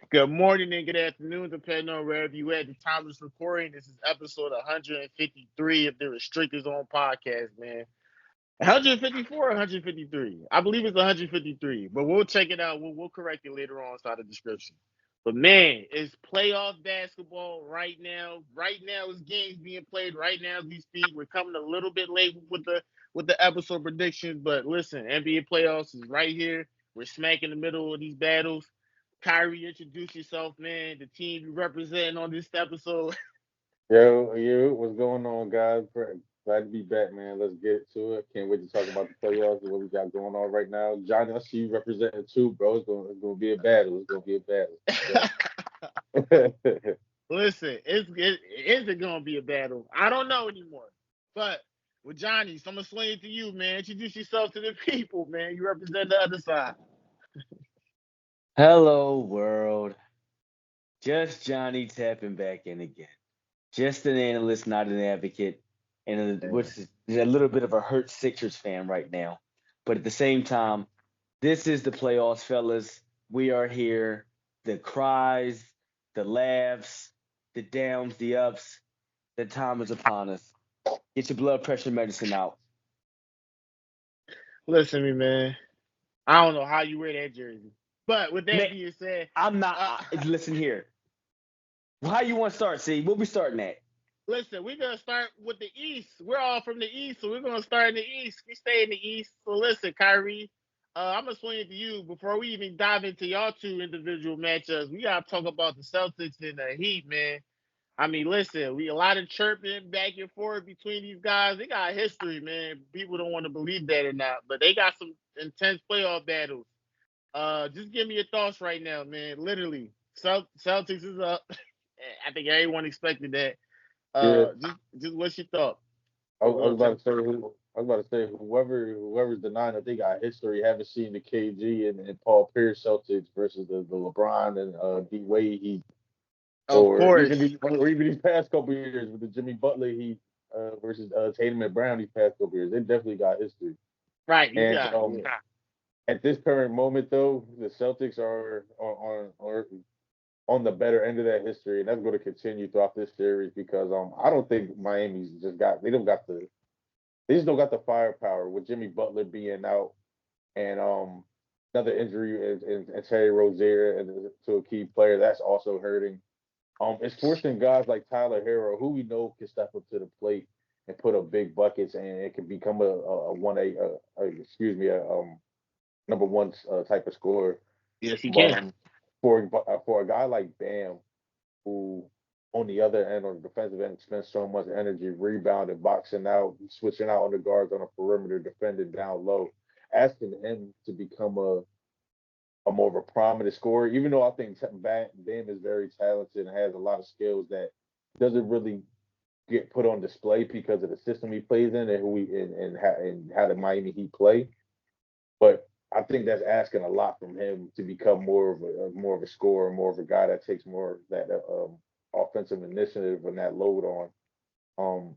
Good morning and good afternoon, depending on wherever you at. The time of this recording, this is episode 153 of the Restricted Zone podcast, man. 154 or 153? I believe it's 153, but we'll check it out. We'll correct it later on inside the description. But man, it's playoff basketball right now. Right now, it's games being played right now as we speak. We're coming a little bit late with the episode predictions, but listen, NBA playoffs is right here. We're smack in the middle of these battles. Kyrie, introduce yourself, man. The team you representing on this episode. Yo, what's going on, guys? Glad to be back, man. Let's get to it. Can't wait to talk about the playoffs and what we got going on right now. Johnny, I see you representing too, bro. It's gonna be a battle. It's gonna be a battle. Listen, is it gonna be a battle? I don't know anymore. But with Johnny, so I'm gonna swing it to you, man. Introduce yourself to the people, man. You represent the other side. Hello, world. Just Johnny tapping back in again. Just an analyst, not an advocate, and which is a little bit of a hurt Sixers fan right now. But at the same time, this is the playoffs, fellas. We are here. The cries, the laughs, the downs, the ups. The time is upon us. Get your blood pressure medicine out. Listen to me, man. I don't know how you wear that jersey. But with that Man, being said, I'm not. Listen here. How you want to start, see? What we starting at? listen, we're gonna start with the East. We're all from the East, so we're gonna start in the East. We stay in the East. So listen, Kyrie, I'm gonna swing it to you before we even dive into y'all two individual matchups. We gotta talk about the Celtics and the Heat, man. I mean, listen, we a lot of chirping back and forth between these guys. They got history, man. People don't want to believe that or not, but they got some intense playoff battles. Just give me your thoughts right now, man. Literally, Celtics is up. I think everyone expected that. Yeah, Just what's your thought? I was We'll about check. to say I was about to say whoever's denying that they got history, haven't seen the KG and Paul Pierce Celtics versus the LeBron and D Wade Heat, Of course, or even these past couple years with the Jimmy Butler Heat versus Tatum and Brown these past couple years. They definitely got history. right? You And got yeah. at this current moment, though, the Celtics are on the better end of that history, and that's going to continue throughout this series because I don't think Miami's they just don't got the firepower with Jimmy Butler being out and another injury and Terry Rozier and to a key player that's also hurting. It's forcing guys like Tyler Hero, who we know can step up to the plate and put up big buckets, and it can become a one excuse me a number one type of scorer. Yes, he But can. for a guy like Bam, who on the other end, on the defensive end, spends so much energy rebounding, boxing out, switching out on the guards on the perimeter, defending down low, asking him to become a more of a prominent scorer, even though I think Bam is very talented and has a lot of skills that doesn't really get put on display because of the system he plays in and who he and how the Miami Heat play. But I think that's asking a lot from him to become more of a scorer, more of a guy that takes more of that offensive initiative and that load on. Um,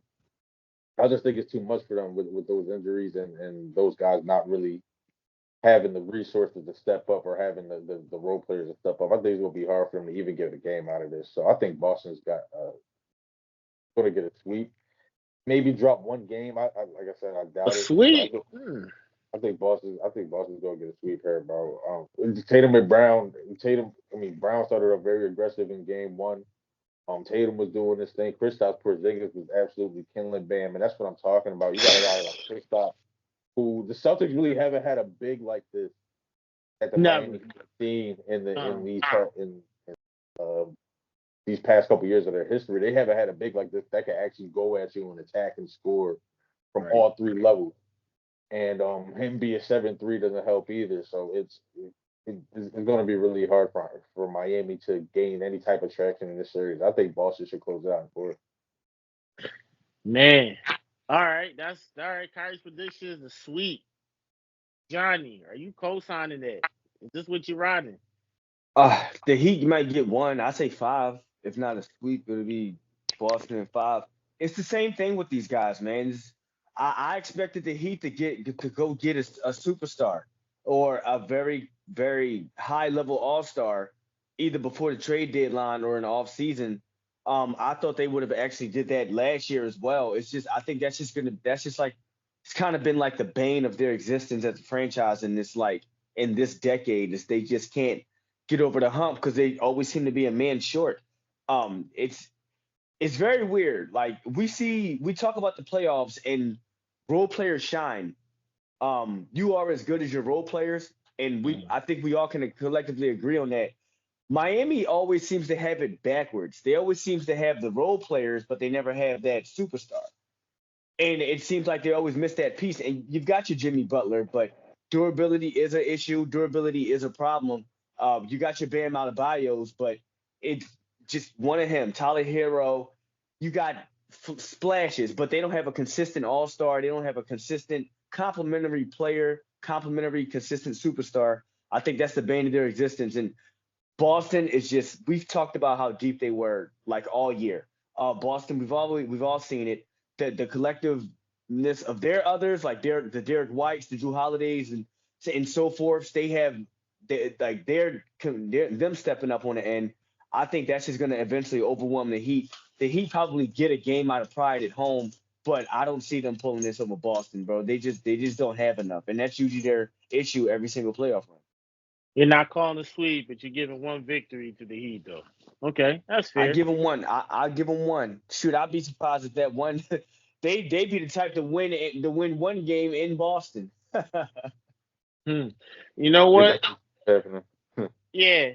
I just think it's too much for them with those injuries and those guys not really having the resources to step up or having the role players to step up. I think it's gonna be hard for them to even get a game out of this. So I think Boston's got going to get a sweep. Maybe drop one game. Like I said, I A doubt it. But sweep. I think Boston's gonna get a sweep here, bro. Tatum and Brown. Brown started off very aggressive in game one. Tatum was doing this thing. Kristaps Porzingis was absolutely killing Bam, and that's what I'm talking about. You got a guy like Kristaps, who the Celtics really haven't had a big like this at the Miami Never. Heat scene Um, uh, these past couple years of their history. They haven't had a big like this that can actually go at you and attack and score from right. all three levels. And him being 7-3 doesn't help either. So it's going to be really hard for Miami to gain any type of traction in this series. I think Boston should close it out in four. Man. All right. That's all right. Kyrie's prediction is a sweep. Johnny, are you co-signing that? Is this what you're riding? The Heat might get one. I say five. If not a sweep, it'll be Boston in five. it's the same thing with these guys, man. I expected the Heat to go get a superstar or a very, very high level all-star either before the trade deadline or in the off season. I thought they would have actually did that last year as well. It's just I think that's just like it's kind of been like the bane of their existence as a franchise in this decade is they just can't get over the hump because they always seem to be a man short. It's very weird. Like we talk about the playoffs and role players shine. You are as good as your role players, and I think we all can collectively agree on that. Miami always seems to have it backwards. They always seems to have the role players, but they never have that superstar. And it seems like they always miss that piece. And you've got your Jimmy Butler, but durability is an issue. Durability is a problem. You got your Bam Adebayos, but it's just one of him. Tyler Hero. You got splashes, but they don't have a consistent all-star. They don't have a consistent complementary player, complementary consistent superstar. I think that's the bane of their existence. And Boston is just we've talked about how deep they were like all year. Boston, we've all seen it. The collectiveness of their others, like the Derek Whites, the Drew Holidays, and so forth. They're them stepping up on the end. I think that's just going to eventually overwhelm the Heat. The Heat probably get a game out of pride at home, but I don't see them pulling this over Boston, bro. They just don't have enough, and that's usually their issue every single playoff run. You're not calling a sweep, but you're giving one victory to the Heat, though. Okay, that's fair. I give them one. I give them one. Shoot, I'd be surprised if that one. They be the type to win one game in Boston. You know what? Definitely. Yeah.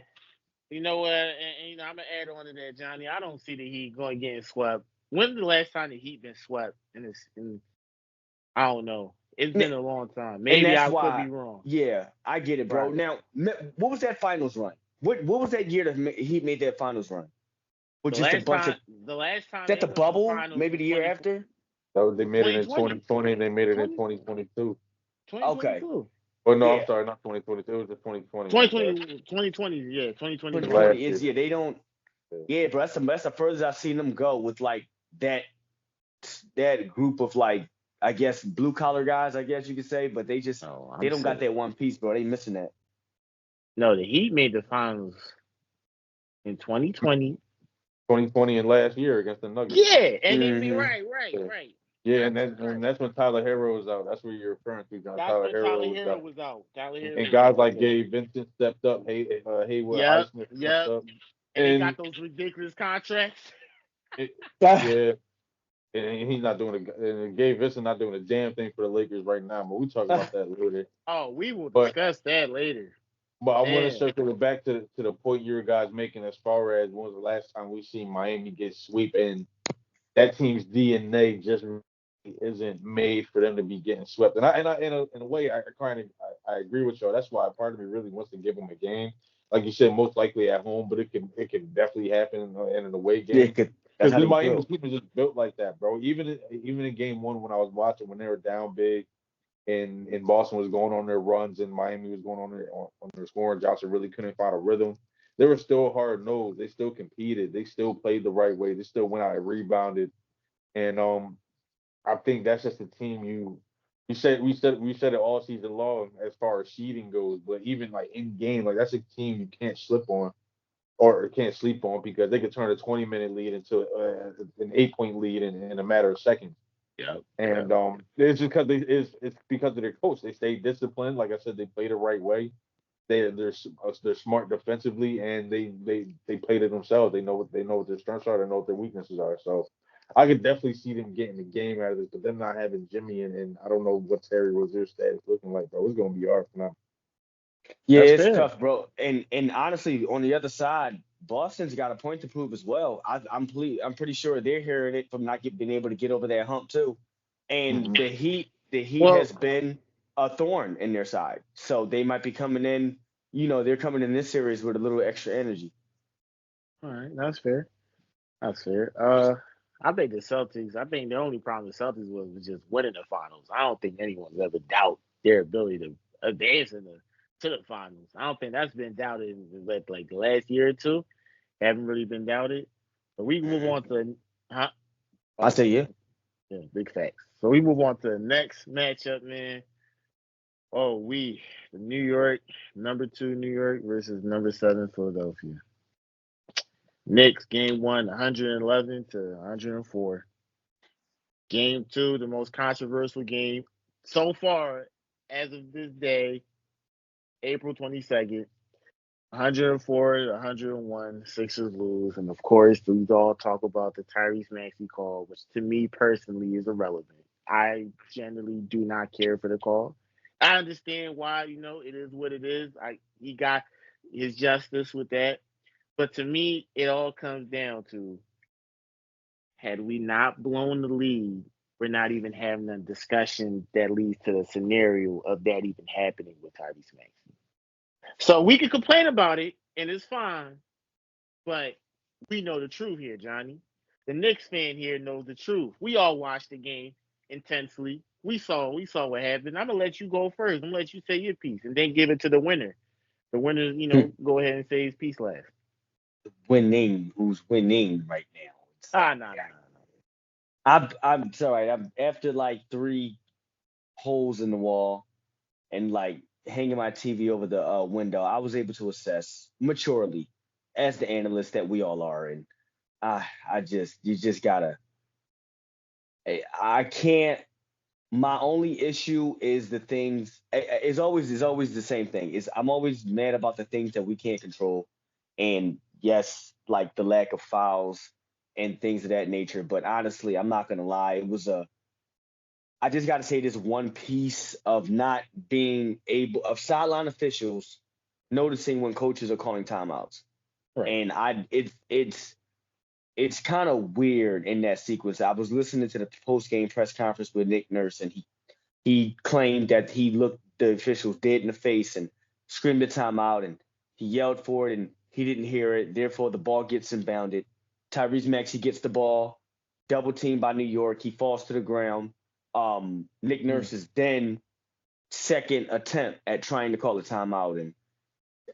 You know what? And I'm gonna add on to that, Johnny. I don't see the Heat going getting swept. When's the last time the Heat been swept? I don't know. It's been a long time. Maybe I could be wrong. Yeah, I get it, bro. Right. Now, what was that finals run? What was that year that Heat made that finals run? With just a bunch of the last time is that they the went to bubble? finals Maybe the year after. They made it in 2020. 2020 and they made it in 2022. 2022. Oh no, Yeah. I'm sorry, not 2022. It was just 2020. 2020, yeah, 2020. 2020 is they don't. Yeah, bro, that's the furthest I've seen them go with like that group of like I guess blue collar guys, I guess you could say, but they don't got that one piece, bro. They missing that. No, the Heat made the finals in 2020. 2020 and last year against the Nuggets. Yeah, and they be right. Yeah, and that's when Tyler Hero was out. That's what you're referring to, John. That's when Tyler Hero was out. And guys like Gabe Vincent stepped up. Hayward Highsmith stepped up. And he got those ridiculous contracts. Yeah. And he's not doing and Gabe Vincent not doing a damn thing for the Lakers right now. But we talk about that later. Oh, we will discuss that later. But I want to circle it back to the point you guys making as far as when was the last time we seen Miami get sweep, and that team's DNA just isn't made for them to be getting swept. And in a way, I agree with y'all. That's why part of me really wants to give them a game. Like you said, most likely at home, but it can definitely happen in an away game. Because the Miami team is just built like that, bro. Even in game one when I was watching when they were down big, and Boston was going on their runs and Miami was going on their scoring droughts and really couldn't find a rhythm. They were still hard nosed. They still competed. They still played the right way. They still went out and rebounded. And I think that's just a team we said it all season long as far as seeding goes. But even like in game, like that's a team you can't slip on or can't sleep on because they could turn a 20-minute lead into an 8-point lead in a matter of seconds. Yeah, and it's just because it's because of their coach. They stay disciplined. Like I said, they play the right way. They're smart defensively, and they play to themselves. They know what their strengths are. They know what their weaknesses are. So I could definitely see them getting the game out of this. But them not having Jimmy and I don't know what Terry Rozier's status looking like, bro. It's gonna be hard for them. Yeah, it's tough, bro. And honestly, on the other side, Boston's got a point to prove as well. I'm pretty sure they're hearing it from not being able to get over that hump too. And the Heat has been a thorn in their side, so they might be coming in. They're coming in this series with a little extra energy. All right, that's fair. I think the Celtics. I think the only problem with the Celtics was just winning the finals. I don't think anyone's ever doubt their ability to advance to the finals. I don't think that's been doubted in like the last year or two. Haven't really been doubted. But we move on to I say yeah. Yeah, big facts. So we move on to the next matchup, man. Oh, the New York, number 2 New York versus number 7 Philadelphia. Knicks, game 1, 111 to 104. Game 2, the most controversial game so far as of this day, April 22nd. 104 to 101, Sixers lose. And of course, we all talk about the Tyrese Maxey call, which to me personally is irrelevant. I generally do not care for the call. I understand why, it is what it is. He got his justice with that. But to me, it all comes down to, had we not blown the lead, we're not even having a discussion that leads to the scenario of that even happening with Tyrese Maxey. So we can complain about it, and it's fine. But we know the truth here, Johnny. The Knicks fan here knows the truth. We all watched the game intensely. We saw what happened. I'm gonna let you go first. I'm gonna let you say your piece, and then give it to the winner. The winner, go ahead and say his piece last. Winning, who's winning right now? No. I'm sorry. I'm after like 3 holes in the wall and like hanging my TV over the window. I was able to assess maturely, as the analyst that we all are, and you just gotta. I can't. My only issue is the things. Is always the same thing. Is I'm always mad about the things that we can't control, and yes, like the lack of fouls and things of that nature. But honestly, I'm not gonna lie. I just got to say this one piece of not being able of sideline officials noticing when coaches are calling timeouts, Right. and it's kind of weird in that sequence. I was listening to the post game press conference with Nick Nurse, and he claimed that he looked the officials dead in the face and screamed a timeout, and he yelled for it, and he didn't hear it. Therefore, the ball gets inbounded. Tyrese Maxey gets the ball, double teamed by New York. He falls to the ground. Nick Nurse's then second attempt at trying to call a timeout, and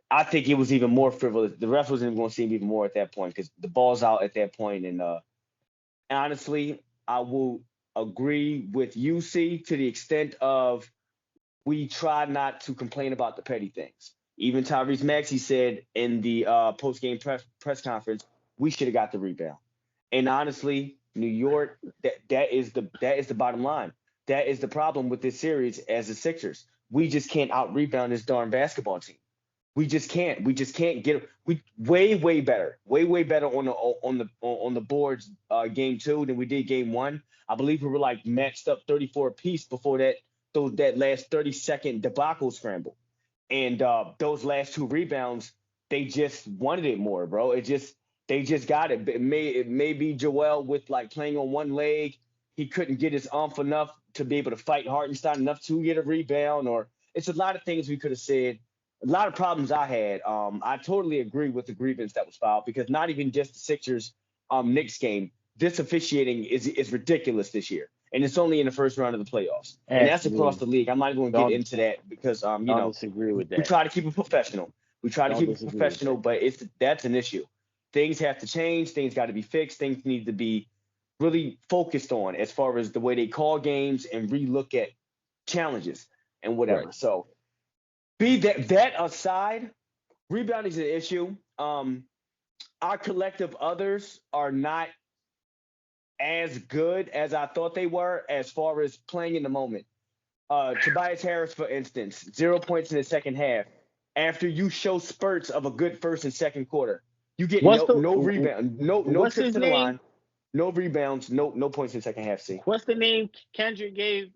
I think it was even more frivolous. The ref wasn't even going to see him even more at that point because the ball's out at that point. And honestly, I will agree with UC to the extent of we try not to complain about the petty things. Even Tyrese Maxey said in the post-game press conference, we should have got the rebound. And honestly, New York, that is the bottom line. That is the problem with this series as the Sixers. We just can't out-rebound this darn basketball team. We just can't. We just can't get. We way better on the boards game 2 than we did game 1. I believe we were like matched up 34 apiece before that last 30-second debacle scramble, and those last 2 rebounds, they just wanted it more, bro. They just got it. It may be Joel with like playing on one leg. He couldn't get his umph enough to be able to fight Hartenstein enough to get a rebound, or it's a lot of things we could have said. A lot of problems I had. I totally agree with the grievance that was filed because not even just the Sixers Knicks game. This officiating is ridiculous this year, and it's only in the first round of the playoffs, and that's across the league. I'm not going to get into that because disagree with that. We try to keep it professional. But that's an issue. Things have to change. Things got to be fixed. Things need to be really focused on as far as the way they call games and relook at challenges and whatever. Right. So. Be that aside, rebounding is an issue. Our collective others are not as good as I thought they were as far as playing in the moment. Tobias Harris, for instance, 0 points in the second half. After you show spurts of a good first and second quarter, you get no rebound, no trips to the line, no rebounds, no points in the second half. See, what's the name Kendrick gave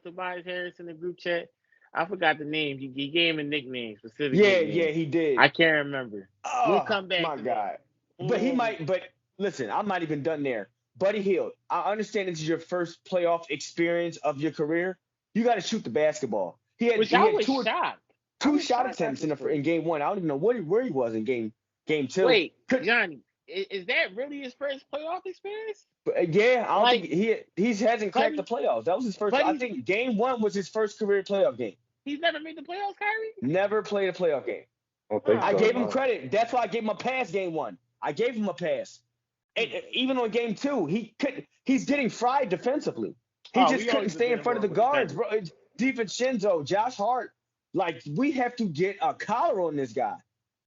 Tobias Harris in the group chat? I forgot the name. He gave him a nickname, specific nickname. Yeah, he did. I can't remember. We'll come back. My God. But he might. But listen, I'm not even done there. Buddy Hield, I understand this is your first playoff experience of your career. You got to shoot the basketball. He had two shot attempts in game 1. I don't even know where he was in game 2. Wait, Johnny, is that really his first playoff experience? Yeah, I don't think he hasn't cracked the playoffs. That was his first. I think game 1 was his first career playoff game. He's never made the playoffs, Kyrie? Never played a playoff game. I gave him credit. That's why I gave him a pass game 1. I gave him a pass. And even on game 2, he couldn't. He's getting fried defensively. He Oh, just we couldn't always stay looking in at front of more the for guards, defenders. bro. DiVincenzo, Josh Hart, like we have to get a collar on this guy.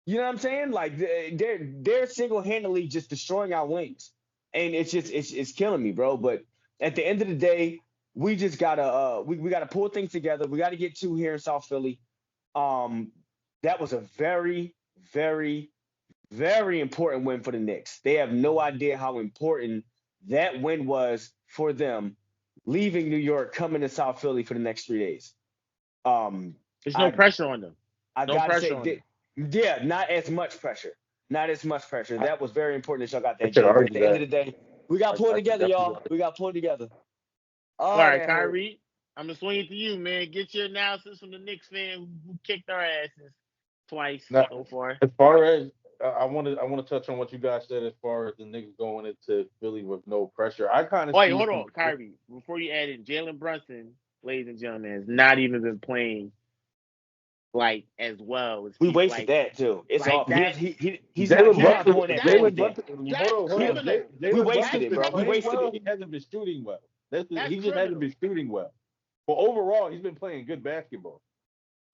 You know what I'm saying? Like they're single-handedly just destroying our wings, and it's killing me, bro. But at the end of the day, we just gotta we gotta pull things together. We got to get two here in South Philly. That was a very, very, very important win for the Knicks. They have no idea how important that win was for them, leaving New York, coming to South Philly for the next 3 days. There's no I pressure on them. I No gotta pressure on say, them. yeah, not as much pressure. Not as much pressure. That was very important that y'all got I that could game. But at argue the end of that. the day, we got to pull it I could together, definitely y'all. argue. We got to pull it together. All Oh, right, that hurt. Kyrie, I'm gonna swing it to you, man. Get your analysis from the Knicks fan who kicked our asses twice Now, so far. as far as I want to touch on what you guys said as far as the Knicks going into Philly with no pressure. I kind of Wait, see hold from on, Kyrie. Before you add in, Jalen Brunson, ladies and gentlemen, has not even been playing like as well as We people wasted like that too. It's like all that. because he's not Jalen That's doing that for Jalen everything. Brunson. that's Hold on. criminal. We Jalen wasted Brunson's it, been bro. We playing wasted well. it. He hasn't been shooting well. That's He just hasn't criminal. been shooting well. But overall, he's been playing good basketball.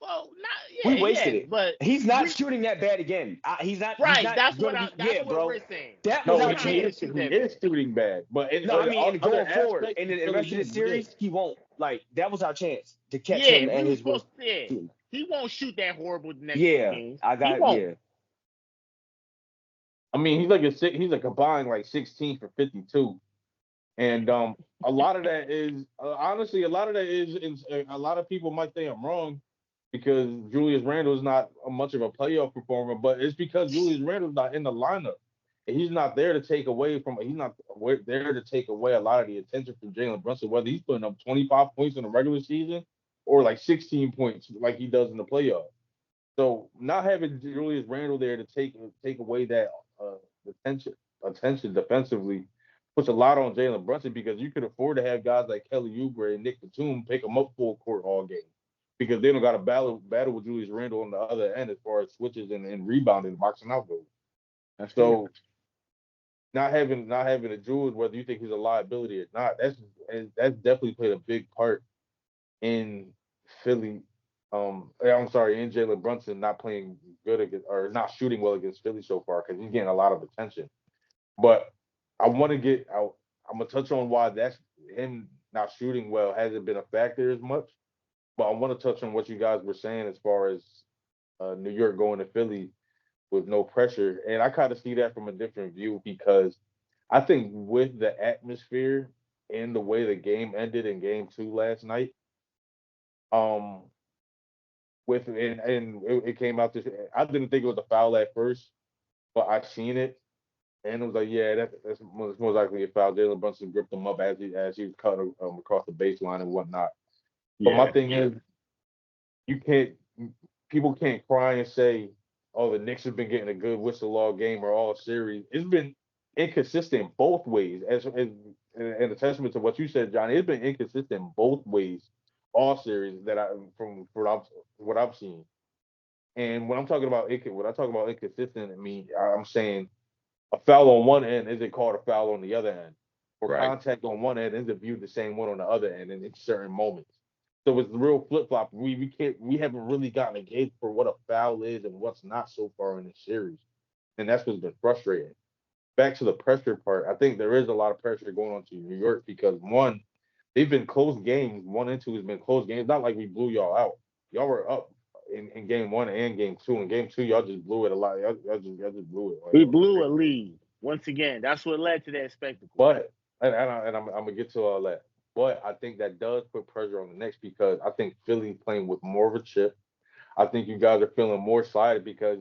Well, not We yeah, wasted yes, it. but He's not we shooting that bad again. He's not. He's right. not going to be. That's Yeah, what bro. we're saying. That was No, He's our not he gonna is chance. shoot he that is bad. shooting bad. But in No, I mean, and other going forward, aspects, and he's in the rest of the filling in. Yeah. series, he won't. Like that was our chance to catch Yeah, him we and were his work. supposed to. Yeah, he won't shoot that horrible the next two Yeah, games. I He got. won't. Yeah, I mean, he's a combined like 16 for 52. And a lot of that is honestly, a lot of that is a lot of people might think I'm wrong because Julius Randle is not much of a playoff performer, but it's because Julius Randle's not in the lineup. And he's not there to take away from. He's not there to take away a lot of the attention from Jalen Brunson, whether he's putting up 25 points in the regular season or like 16 points like he does in the playoffs. So not having Julius Randle there to take away that uh, attention defensively puts a lot on Jalen Brunson because you could afford to have guys like Kelly Oubre and Nick Batum pick him up full court all game because they don't got to battle with Julius Randle on the other end as far as switches and rebounding and boxing out goes. that's true. So not having a Julius, whether you think he's a liability or not, that's definitely played a big part in Philly. I'm sorry, in Jalen Brunson not playing good against or not shooting well against Philly so far because he's getting a lot of attention. But I want to get out. I'm gonna touch on why that's him not shooting well hasn't been a factor as much. But I want to touch on what you guys were saying as far as New York going to Philly with no pressure, and I kind of see that from a different view because I think with the atmosphere and the way the game ended in Game 2 last night, um, with and it came out this. I didn't think it was a foul at first, but I seen it and it was like, yeah, that's most likely a foul. Jalen Brunson gripped him up as he was cutting across the baseline and whatnot. But my Yeah. thing is, you can't people can't cry and say, oh, the Knicks have been getting a good whistle all game or all series. It's been inconsistent both ways. And a testament to what you said, Johnny, it's been inconsistent both ways all series that I from what I've seen. And when I'm talking about when I talk about inconsistent, I mean I'm saying a foul on one end isn't called a foul on the other end, or Right. contact on one end isn't viewed the same one on the other end in certain moments. So it's the real flip flop. We haven't really gotten a gauge for what a foul is and what's not so far in the series, and that's what's been frustrating. Back to the pressure part, I think there is a lot of pressure going on to New York because one, they've been close games. 1 and 2 has been close games. Not like we blew y'all out. Y'all were up in game 1 and game 2. In game 2, y'all just blew it a lot. Y'all just blew it. We blew a lead once again. That's what led to that spectacle. But I'm gonna get to all that. But I think that does put pressure on the Knicks because I think Philly's playing with more of a chip. I think you guys are feeling more excited because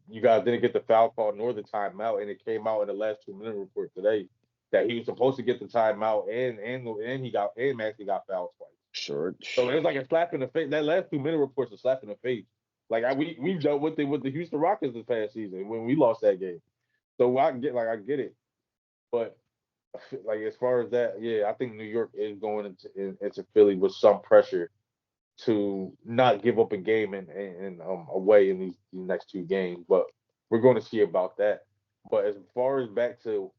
you guys didn't get the foul call nor the timeout, and it came out in the last 2 minute report today that he was supposed to get the timeout and he got and Maxey got fouled twice. Sure. So it was like a slap in the face. That last 2 minute report's a slap in the face. Like we've dealt with it with the Houston Rockets this past season when we lost that game. So I get it, but like as far as that, yeah, I think New York is going into Philly with some pressure to not give up a game and away in these next two games. But we're going to see about that. But as far as back to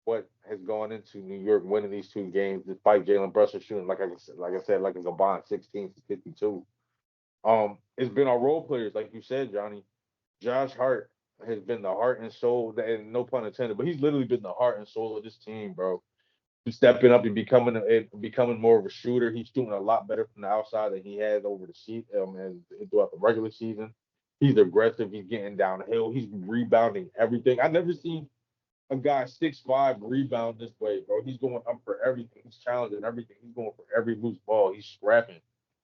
what has gone into New York winning these two games, despite Jalen Brunson shooting like I said, like a combined 16 to 52. It's been our role players, like you said, Johnny. Josh Hart has been the heart and soul, and no pun intended, but he's literally been the heart and soul of this team, bro. He's stepping up and becoming more of a shooter. He's shooting a lot better from the outside than he has over the season and throughout the regular season. He's aggressive. He's getting downhill. He's rebounding everything. I've never seen a guy 6'5" rebound this way, bro. He's going up for everything. He's challenging everything. He's going for every loose ball. He's scrapping.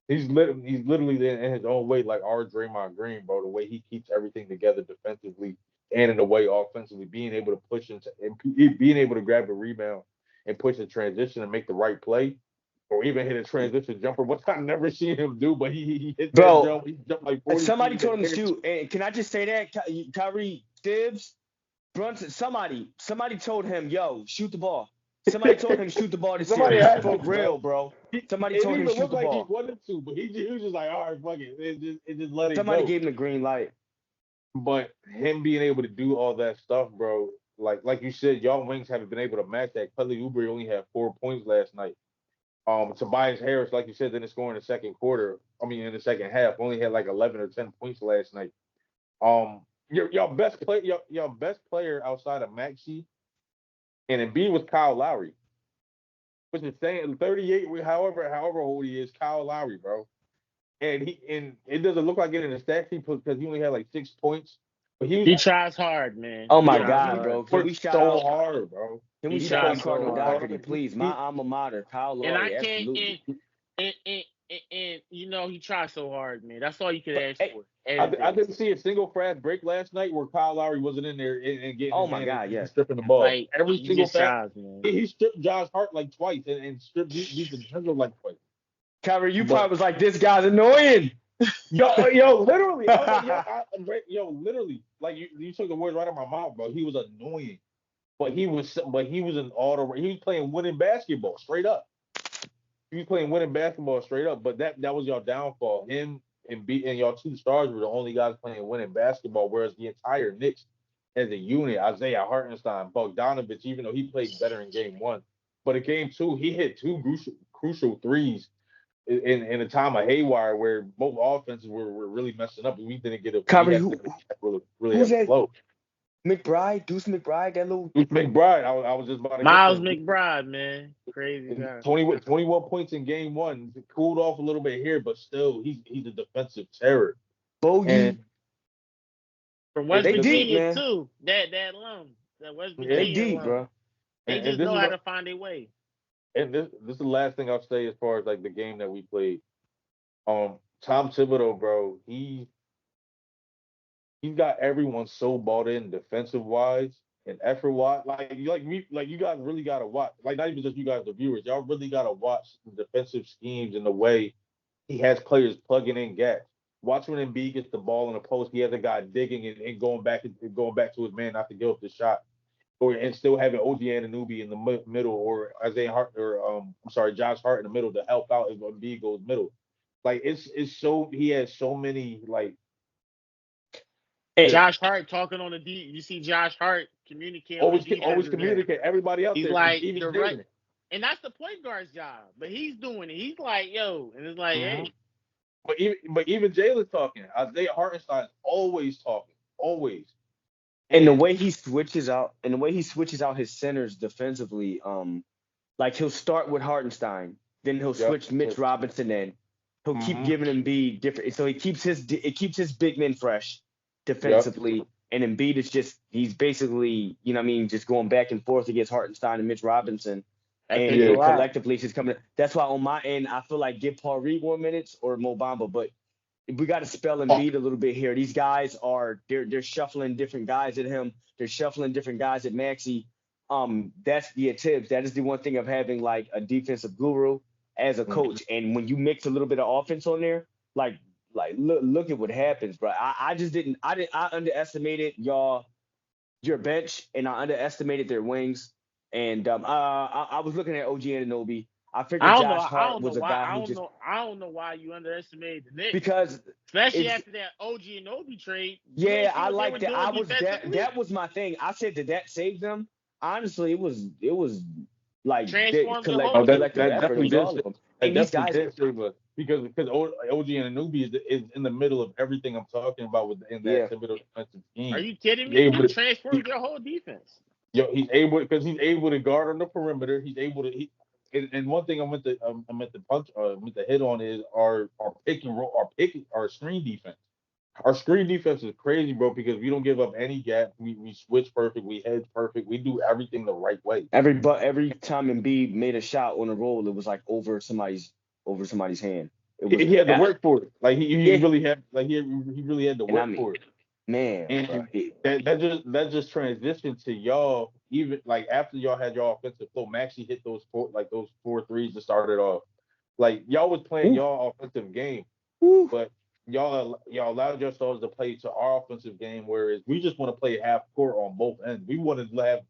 He's literally in his own way, like our Draymond Green, bro. The way he keeps everything together defensively and in the way offensively, being able to push into and being able to grab the rebound and push the transition and make the right play, or even hit a transition jumper. What I never seen him do, but he hit that Bro, jump. He jumped like 40 somebody feet told in him the to air. shoot. And can I just say that, Kyrie Tibbs, Brunson, somebody told him, yo, shoot the ball. Somebody told him shoot the ball this Somebody year. asked For him, real, bro. Somebody It told him even shoot looked the like he ball. wanted to, but he was just like, all right, fuck it. It just let it Somebody go. gave him the green light. But him being able to do all that stuff, bro, like you said, y'all wings haven't been able to match that. Kelly Oubre only had 4 points last night. Tobias Harris, like you said, didn't score in the second quarter. I mean, in the second half, only had like 11 or 10 points last night. Your best player outside of Maxey and Embiid was Kyle Lowry, which is saying 38. However old he is, Kyle Lowry, bro. And it doesn't look like it in the stat sheet because he only had like 6 points, but He tries hard, man. Oh He my tries God, he hard. bro. Can we works shout so out hard, bro. Can He we He shout tries out plays so Cardinal so hard. Doherty, hard. please? My alma mater, Kyle And I Lowry, can't absolutely. and you know he tries so hard, man. That's all you could But ask hey, for. I Everything. didn't see a single fast break last night where Kyle Lowry wasn't in there and getting oh his my hand God, and yes. stripping the ball. Like Every he single just fast, tries, man. he stripped Josh Hart like twice and stripped these defenders like twice. Kyrie, you But probably was like, this guy's annoying. literally, I was like, literally, like you took the words right out of my mouth, bro. He was annoying, but he was an auto. He was playing winning basketball straight up. He was playing winning basketball straight up. But that was your downfall. Him and y'all two stars were the only guys playing winning basketball, whereas the entire Knicks as a unit, Isaiah Hartenstein, Bogdanovich, even though he played better in game one, but in game two, he hit two crucial threes in a time of haywire where both offenses were really messing up, and we didn't get it. We Kyrie, had to really who's have a that? flow. McBride, Deuce McBride, that little. With McBride, I was just about to get to Miles him. McBride, man. Crazy guy. 21 points in game one. Cooled off a little bit here, but still, he's a defensive terror. Bogey. And From West They deep, Virginia man. too. That alum. That West Yeah. They Virginia deep, alum. bro. They and just this know is how what, to find their way. and this is the last thing I'll say as far as like the game that we played. Tom Thibodeau, bro, he's got everyone so bought in defensive wise and effort wise. Like you guys really gotta watch. Like not even just you guys, the viewers, y'all really gotta watch the defensive schemes and the way he has players plugging in gaps. Watch when Embiid gets the ball in the post, he has a guy digging and going back to his man not to give up the shot, and still having OG Anunoby in the middle, or Isaiah Hart, or Josh Hart in the middle to help out if Embiid goes middle. Like it's so he has so many like. Hey, Josh Hart talking on the D. You see Josh Hart communicating on the defense. Always communicate. Everybody out He's there, like even the Jalen. right, and that's the point guard's job. But he's doing it. He's like, yo, and it's like, hey. But even Jalen's talking. Isaiah Hartenstein's always talking, always. and the way he switches out, his centers defensively, like he'll start with Hartenstein, then he'll switch Mitch Robinson in. He'll keep giving Embiid different, so it keeps his big men fresh defensively. And Embiid is he's basically, you know what I mean, just going back and forth against Hartenstein and Mitch Robinson. And collectively, it's just coming. That's why on my end, I feel like give Paul Reed more minutes or Mo Bamba, but we got to spell Embiid a little bit here. These guys they're shuffling different guys at him. They're shuffling different guys at Maxey. That's the tips. That is the one thing of having like a defensive guru as a coach. And when you mix a little bit of offense on there, like look at what happens, bro. I underestimated your bench, and I underestimated their wings. And I was looking at OG Anunoby. I figured Josh Hart was a guy who just. I don't know why you underestimated the Knicks. Because especially after that OG Anunoby trade. Yeah, I like that. That was my thing. I said that saved them. honestly, it was like Transformed your whole collective that effort. It definitely was did. all of them. That And these definitely guys, did save us because OG and Anunoby is in the middle of everything I'm talking about in that yeah, pivotal defensive Are scheme. you kidding He's me? able He to. transformed your whole defense. He's able because he's able to guard on the perimeter. He's able to. And one thing I meant to punch meant to hit on is our pick and roll, our screen defense. Our screen defense is crazy, bro, because we don't give up any gap. We switch perfect. We hedge perfect. We do everything the right way. every time Embiid made a shot on a roll, it was like over somebody's hand. It was He had to work for it. Like he yeah, really had he really had to and I work mean, for it. man, bro, And that just transitioned to y'all even like after y'all had your offensive flow. Maxie hit those four threes to start it off. Like y'all was playing ooh, y'all offensive game, ooh. but y'all allowed yourselves to play to our offensive game, whereas we just want to play half court on both ends. We want to have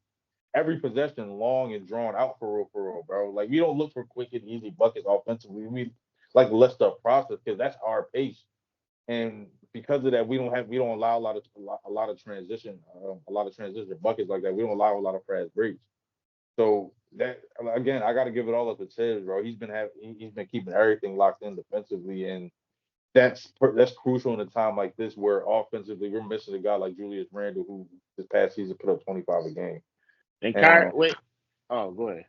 every possession long and drawn out for real, bro. Like we don't look for quick and easy buckets offensively. We like to let stuff process because that's our pace. And because of that, we don't allow a lot of transition buckets like that. We don't allow a lot of fast breaks. So that again, I got to give it all up to Tibbs, bro. He's been keeping everything locked in defensively, and that's crucial in a time like this where offensively we're missing a guy like Julius Randle who this past season put up 25 a game. And And wait. Oh, go ahead.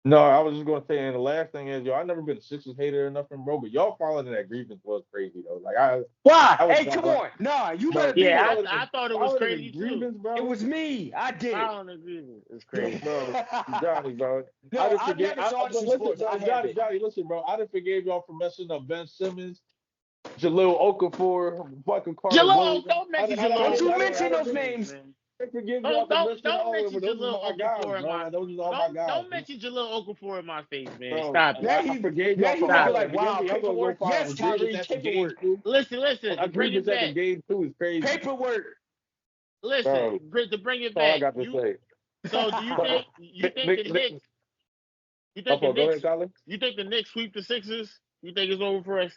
no, I was just gonna say, and the last thing is, I never been a Sixers hater or nothing, bro. But y'all following that grievance was crazy though. Like Why? I was Hey, come on, nah, you bro, better be Yeah, there. I thought it was following the crazy too. grievance, bro. It was me. I did it. Following the grievance is crazy. Bro, Johnny, bro. No, I didn't I've forget. never saw this in listen, sports. bro, I have it. Johnny, listen, bro. I didn't forgive y'all for messing up Ben Simmons, Jaleel Okafor, Michael Carter Jaleel, Williams. don't mention Don't Jaleel you Okafor mention in my those face, names. man. I forgive y'all for messing Don't all of mention them. Those are Jaleel my guys, Okafor in bro. my Those are my guys. don't mention Jaleel Okafor in my face, man. Bro, Stop it. I forgave y'all He for gonna be my Stop like, it. wow, y'all gonna go paperwork. file Yes, a grievance Kyrie, after game paperwork. two. Listen, A to bring grievance it after back. game two is crazy. Paperwork. Listen, Bro, to bring it that's all I back. got to say. So do you But think the Knicks? You my think the fault. Go Knicks? ahead, Tyler. You think the Knicks sweep the Sixers? You think it's over for us?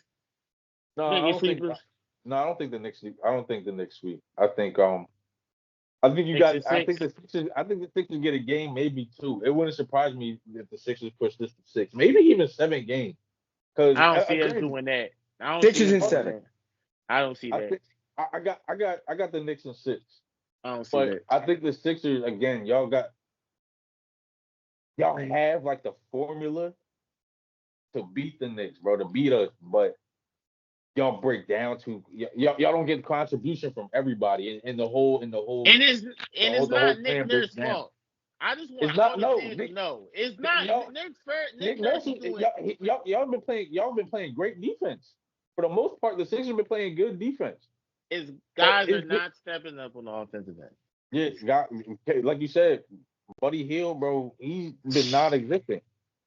No, You I think it's don't think. sweepers? No, I don't think the Knicks. I don't think the Knicks sweep. I think you Six got. and six. I think the Sixers get a game, maybe two. It wouldn't surprise me if the Sixers push this to six, maybe even 7 games. Because I don't see us again, doing that. I don't see Sixers us and doing 7. that. I don't see I that. think I got the Knicks in six. I don't see But that. I think the Sixers again, y'all have like the formula to beat the Knicks, bro, to beat us, but y'all break down to y'all don't get contribution from everybody, and the whole And it's the whole not Nick plan breaks Nurse's down. fault. I just want It's all not the no fans to Nick. know it's not Y'all Nick Nick Nurse Nurse, is doing. y'all been playing great defense for the most part. The Sixers been playing good defense, Is but guys are not stepping up on the offensive end. yeah, like you said, Buddy Hield, bro, he's been non-existent.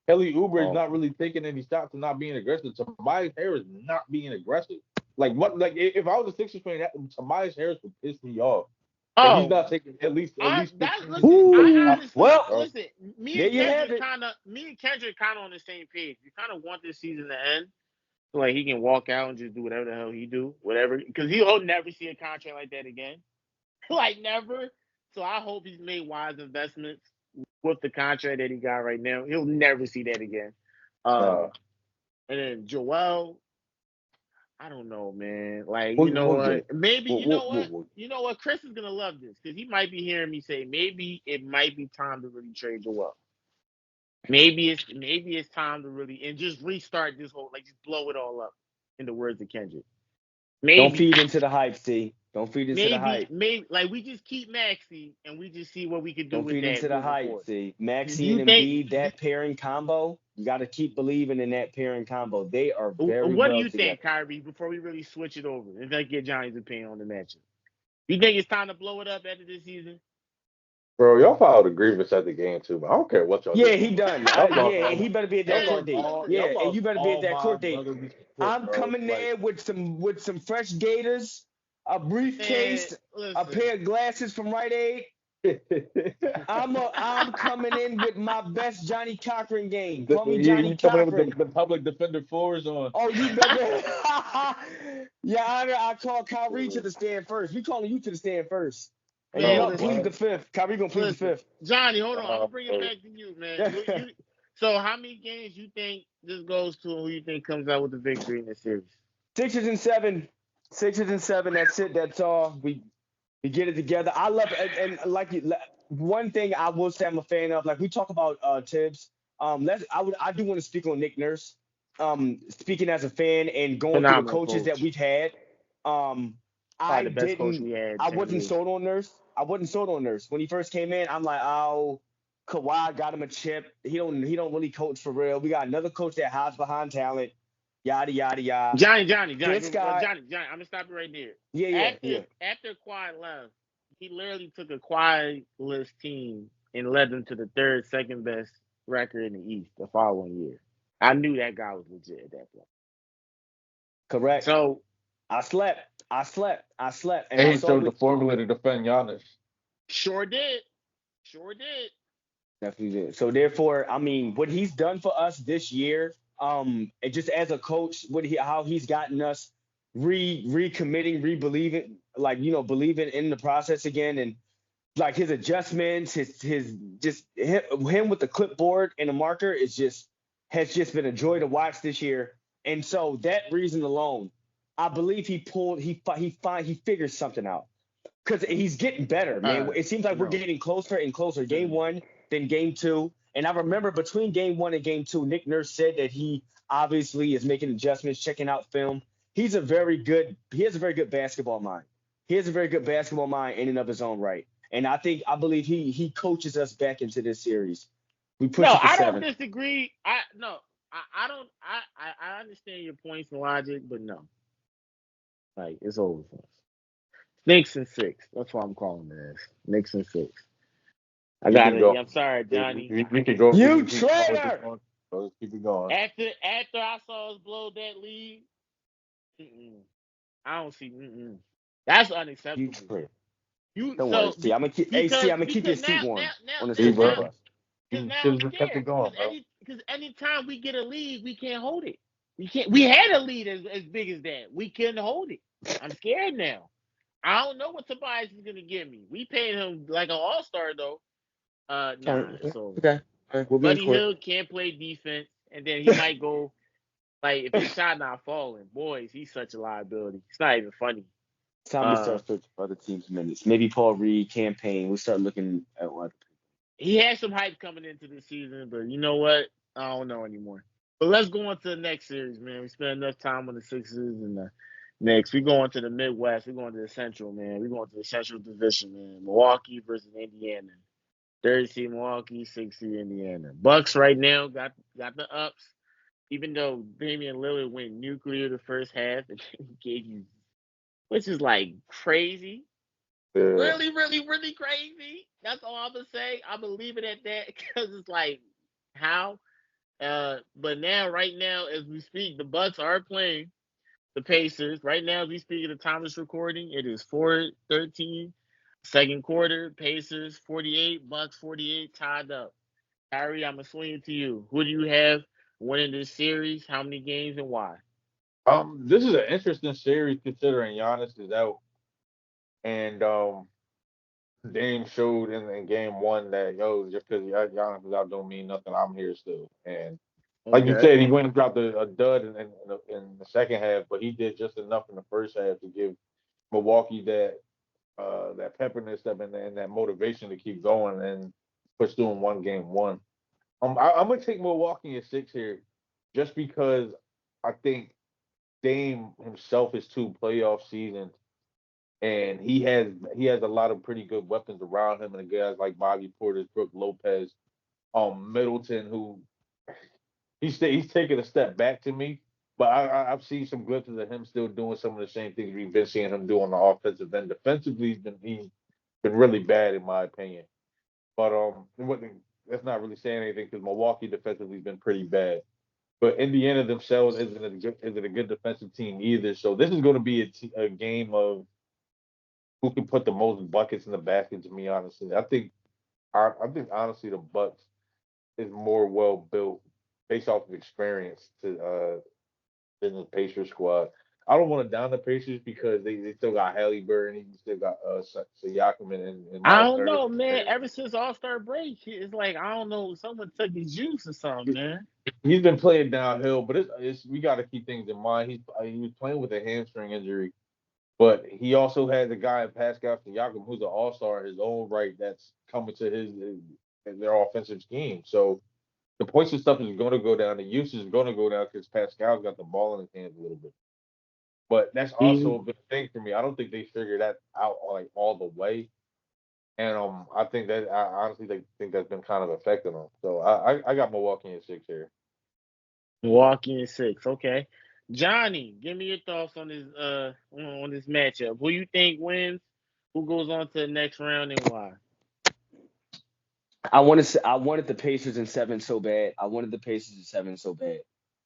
Kelly Oubre is Oh, not really taking any shots and not being aggressive. Tobias Harris not being aggressive. Like what? Like if I was a Sixers fan, Tobias Harris would piss me off. And he's oh, not taking at least that 15 listen. I Ooh, shots, honestly well, bro. listen. there you have it. Me and Kendrick kind of on the same page. We kind of want this season to end so like he can walk out and just do whatever the hell he do, whatever. Because he'll never see a contract like that again, like never. So I hope he's made wise investments with the contract that he got right now. He'll never see that again. Uh, And then Joel, I don't know, man. Like, you We'll, know we'll what? get. Maybe We'll, you know we'll, what? we'll, we'll- You know what? Chris is gonna love this because he might be hearing me say maybe it might be time to really trade Joel. Maybe it's time to really and just restart this whole like just blow it all up. In the words of Kendrick, Don't maybe feed into the hype, C. Don't feed into the hype. maybe like we just keep Maxi and we just see what we can do Don't with feed into that the moving hype, forward. C. Do Maxi you and think? Embiid, that pairing combo, you got to keep believing in that pairing combo. They are very What do well you together. think, Kyrie? Before we really switch it over, and then get Johnny's opinion on the matchup, you think it's time to blow it up after this season? bro, y'all filed a grievance at the game too, man. I don't care what y'all Yeah, do. he done. Y'all lost Yeah, and all he better be at that y'all court lost date. all Yeah, y'all and lost you better be at all that my court date. brotherly support, I'm bro. coming Like there with some fresh gators, a briefcase, Man, a listen. pair of glasses from Rite Aid. I'm coming in with my best Johnny Cochran game. Call me Johnny you coming up Cochran. with the public defender fours on. Oh, you better. Yeah, I call Kyrie to the stand first. We calling you to the stand first. And Man, you listen, plead the fifth. Kyrie gonna plead the listen, fifth. Johnny, hold on. I'm gonna bring it back to you, man. So how many games you think this goes to, and who you think comes out with the victory in this series? Sixers and seven. That's it. That's all. We get it together. I love it. And like one thing I will say I'm a fan of, like we talk about Tibbs. I do want to speak on Nick Nurse. Speaking as a fan and going through the Phenomenal coaches that coach. we've had. Probably the best coach we had in I 10 wasn't years. sold on Nurse. When he first came in. I'm like, oh, Kawhi got him a chip. He don't really coach for real. We got another coach that hides behind talent. Yada yada yada. Johnny, This guy, I'm gonna stop you right there. yeah. After Kawhi left, he literally took a Kawhi-less team and led them to the third, second best record in the East the following year. I knew that guy was legit at that point. Correct. So I slept. And he showed the formula to defend Giannis. Sure did. Definitely did. So therefore, I mean, what he's done for us this year, and just as a coach, how he's gotten us recommitting, believing in the process again, and like his adjustments, his just him with the clipboard and the marker has just been a joy to watch this year. And so that reason alone, I believe he figured something out. Because he's getting better, man. It seems like we're getting closer and closer. Game one, then game two. And I remember between game one and game two, Nick Nurse said that he obviously is making adjustments, checking out film. He has a very good basketball mind. He has a very good basketball mind in and of his own right. And I believe he coaches us back into this series. We push it to I 7. don't disagree. I understand your points and logic, but no. Like, it's over for us. Knicks and 6. That's what I'm calling it as. Knicks and 6. I got it. I'm sorry, Johnny. We could go. You traitor! Let's keep it going. After I saw us blow that lead, I don't see. That's unacceptable. You traitor. Don't worry, I'm gonna keep. I'm gonna keep your seat warm on the seat bus. Because anytime we get a lead, we can't hold it. We had a lead as big as that. We couldn't hold it. I'm scared now. I don't know what Tobias is gonna give me. We paid him like an all-star though. So okay. We'll be Buddy Hield can't play defense, and then he might go like if his shot not falling. Boys, he's such a liability. It's not even funny. It's time to start searching for other teams' minutes. Maybe Paul Reed campaign. We start looking at what he had some hype coming into the season, but you know what? I don't know anymore. But let's go on to the next series, man. We spent enough time on the Sixers and the Knicks. We going to the Midwest. We're going to the Central, man. We're going to the Central Division, man. Milwaukee versus Indiana. 3rd seed Milwaukee, 6th seed Indiana. Bucks right now got the ups. Even though Damian Lillard went nuclear the first half and he gave you, which is like crazy. Yeah. Really, really, really crazy. That's all I'm gonna say. I'm gonna leave it at that because it's like how. But now, right now, as we speak, the Bucks are playing the Pacers. Right now, as we speak at the time of this recording, it is 4:13. Second quarter, Pacers 48, Bucks 48, tied up. Kyrie, I'm gonna swing it to you. Who do you have winning this series? How many games and why? This is an interesting series considering Giannis is out, and Dame showed in game one that just because Giannis is out don't mean nothing. I'm here still, and like you said, he went and dropped a dud in the second half, but he did just enough in the first half to give Milwaukee that pepperness and that motivation to keep going and push through in game one. I'm gonna take Milwaukee at 6 here, just because I think Dame himself is 2 playoff seasons, and he has a lot of pretty good weapons around him, and guys like Bobby Portis, Brook Lopez, Middleton, who he's taking a step back to me. But I've seen some glimpses of him still doing some of the same things we've been seeing him do on the offensive end. Defensively, he's been really bad in my opinion. But that's not really saying anything because Milwaukee defensively has been pretty bad. But Indiana themselves isn't a good defensive team either. So this is going to be a game of who can put the most buckets in the basket. To me, honestly, I think honestly the Bucks is more well built based off of experience than the Pacers squad. I don't want to down the Pacers because they still got Halliburton, you still got Siakam and I Miles don't Turner. know, man. Ever since All-Star break, it's like I don't know. Someone took his juice or something, man. He's been playing downhill, but it's we got to keep things in mind. He was playing with a hamstring injury, but he also has a guy in Pascal Siakam who's an all-star in his own right that's coming to their offensive scheme. So the points and stuff is going to go down. The usage is going to go down because Pascal's got the ball in his hands a little bit. But that's also a big thing for me. I don't think they figured that out like all the way. And I think that I honestly think that's been kind of affecting them. So I got Milwaukee in 6 here. Milwaukee in 6. Okay. Johnny, give me your thoughts on this matchup. Who you think wins? Who goes on to the next round and why? I wanted the Pacers in 7 so bad. I wanted the Pacers in 7 so bad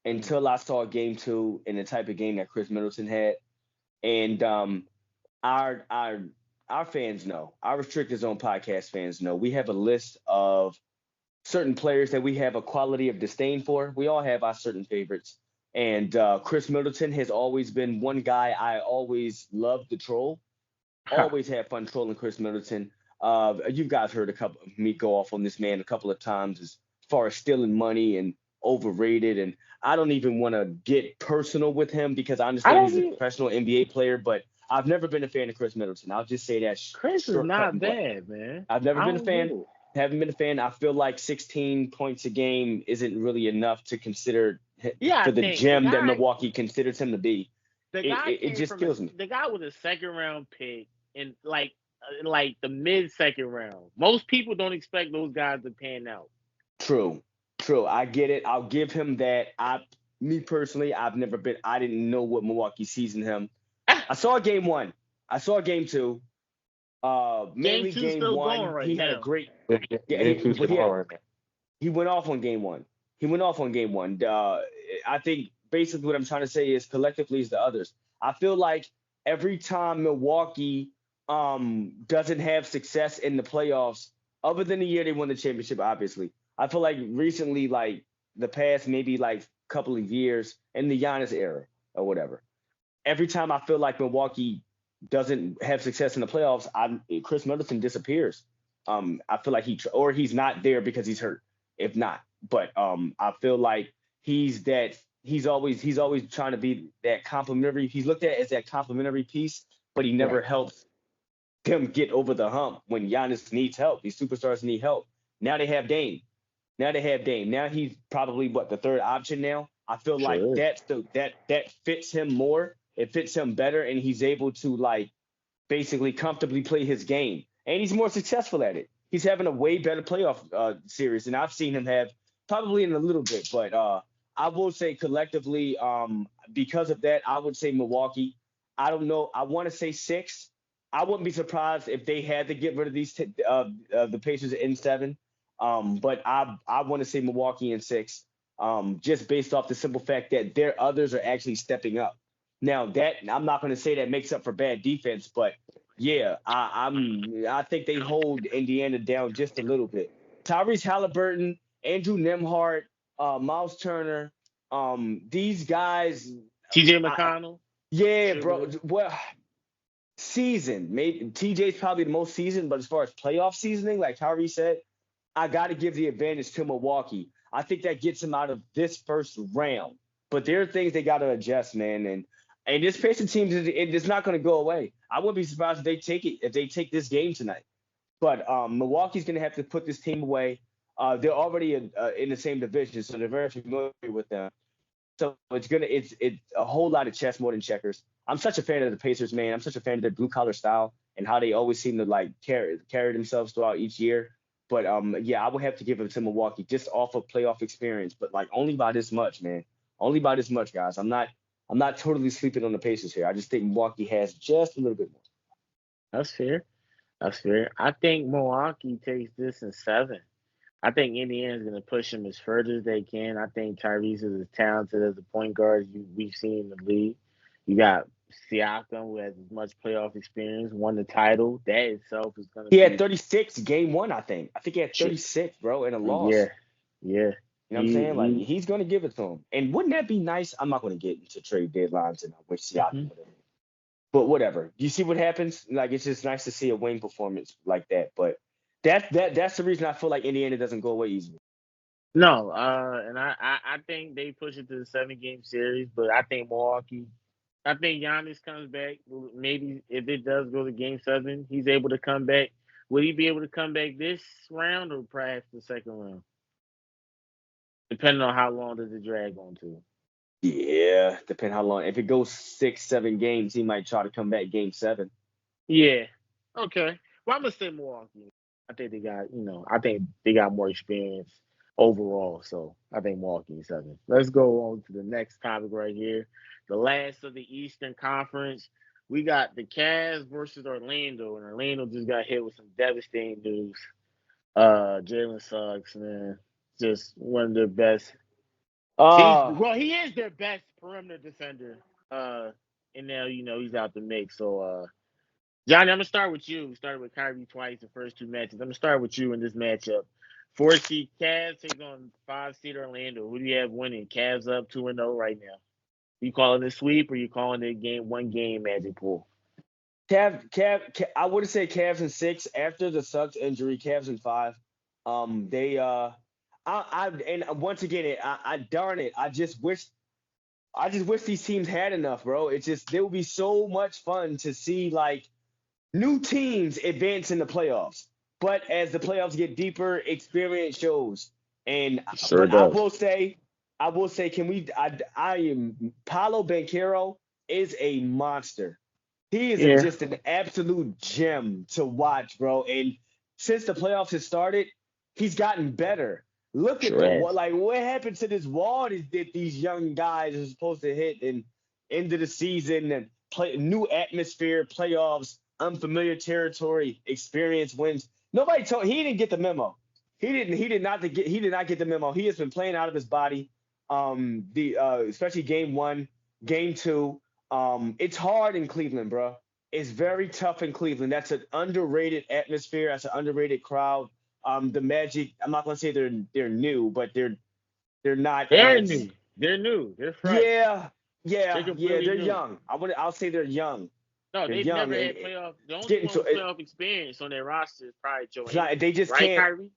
until I saw Game 2 and the type of game that Chris Middleton had. And our fans know, our Restricted Zone podcast fans know, we have a list of certain players that we have a quality of disdain for. We all have our certain favorites. And Chris Middleton has always been one guy I always loved to troll. Always had fun trolling Chris Middleton. You guys heard me go off on this man a couple of times as far as stealing money and overrated. And I don't even want to get personal with him because I understand he's a professional NBA player, but I've never been a fan of Chris Middleton. I'll just say that. Chris is not bad, man. I've never been a fan. Haven't been a fan. I feel like 16 points a game isn't really enough to consider for the gem that Milwaukee considers him to be. It just kills me. The guy was a second-round pick in like the mid-second round. Most people don't expect those guys to pan out. True. I get it. I'll give him that. Me personally, I didn't know what Milwaukee sees in him. I saw Game 1. I saw Game 2. Mainly Game 1. He had a great. He went off on Game 1. I think basically what I'm trying to say is collectively is the others. I feel like every time Milwaukee doesn't have success in the playoffs, other than the year they won the championship, obviously. I feel like recently, like the past maybe like couple of years in the Giannis era or whatever, every time I feel like Milwaukee doesn't have success in the playoffs, Chris Middleton disappears. I feel like he's not there because he's hurt. If not, but I feel like he's always trying to be that complimentary. He's looked at as that complimentary piece, but he never helps them get over the hump when Giannis needs help. These superstars need help. Now they have Dame. Now he's probably the third option now. I feel like that fits him more. It fits him better, and he's able to like basically comfortably play his game, and he's more successful at it. He's having a way better playoff series than I've seen him have probably in a little bit. But I will say collectively, because of that, I would say Milwaukee. I don't know. I want to say 6. I wouldn't be surprised if they had to get rid of the Pacers in 7. But I want to say Milwaukee in 6, just based off the simple fact that their others are actually stepping up. Now that I'm not going to say that makes up for bad defense, but yeah, I think they hold Indiana down just a little bit. Tyrese Halliburton, Andrew Nembhard, Miles Turner, these guys. TJ McConnell. Bro. Well, season. Maybe TJ's probably the most seasoned, but as far as playoff seasoning, like Tyrese said, I got to give the advantage to Milwaukee. I think that gets them out of this first round. But there are things they got to adjust, man. And this Pacers team it's not going to go away. I wouldn't be surprised if they take this game tonight. But Milwaukee's going to have to put this team away. They're already in the same division, so they're very familiar with them. So it's a whole lot of chess more than checkers. I'm such a fan of the Pacers, man. I'm such a fan of their blue collar style and how they always seem to like carry themselves throughout each year. But yeah, I would have to give it to Milwaukee just off of playoff experience, but like only by this much, man. Only by this much, guys. I'm not totally sleeping on the Pacers here. I just think Milwaukee has just a little bit more. That's fair. I think Milwaukee takes this in 7. I think Indiana's going to push them as further as they can. I think Tyrese is as talented as a point guard we've seen in the league. You got Siakam, who has as much playoff experience, won the title. That itself is going to He had 36 game 1, I think. I think he had 36, bro, in a loss. Yeah. You know what I'm saying? Like he's gonna give it to him. And wouldn't that be nice? I'm not gonna get into trade deadlines and I wish Siakam would have. But whatever. You see what happens? Like it's just nice to see a wing performance like that. But that's the reason I feel like Indiana doesn't go away easily. No, and I think they push it to the 7-game series, but I think Milwaukee. I think Giannis comes back. Maybe if it does go to Game 7, he's able to come back. Will he be able to come back this round or perhaps the second round? Depending on how long does it drag on to. Yeah, depending how long. If it goes 6, 7 games, he might try to come back Game 7. Yeah. Okay. Well, I'm gonna say Milwaukee. I think they got more experience overall. So I think Milwaukee 7. Let's go on to the next topic right here. The last of the Eastern Conference. We got the Cavs versus Orlando, and Orlando just got hit with some devastating news. Jalen Suggs, man, just one of their best. He is their best perimeter defender. And now he's out the mix. So Johnny, I'm gonna start with you. We started with Kyrie twice the first 2 matches. I'm gonna start with you in this matchup. 4-seed Cavs take on 5-seed Orlando. Who do you have winning? Cavs up 2-0 right now. You calling it sweep or you calling it one game magic pool? I would have said Cavs in 6 after the Suggs injury. Cavs in 5. And once again, darn it, I just wish these teams had enough, bro. It's just there would be so much fun to see like new teams advance in the playoffs. But as the playoffs get deeper, experience shows. And Sure but does. I will say, can we? I am Paolo Banchero is a monster. He is Yeah. just an absolute gem to watch, bro. And since the playoffs have started, he's gotten better. Look at Sure has. what happened to this wall that these young guys are supposed to hit in end of the season and play new atmosphere, playoffs, unfamiliar territory, experience wins. He didn't get the memo. He did not get the memo. He has been playing out of his body. Especially game 1, game 2. It's hard in Cleveland, bro. It's very tough in Cleveland. That's an underrated atmosphere. That's an underrated crowd. The Magic. I'm not gonna say they're new, but they're not They're as new. They're new. They're fresh. yeah They're yeah yeah. completely They're new. young. I'll say they're young. No, They're they've young never and had playoff. The it's only getting one to with it, playoff experience on their roster is probably Joe it's not. Ingles, They just right, can't. Kyrie?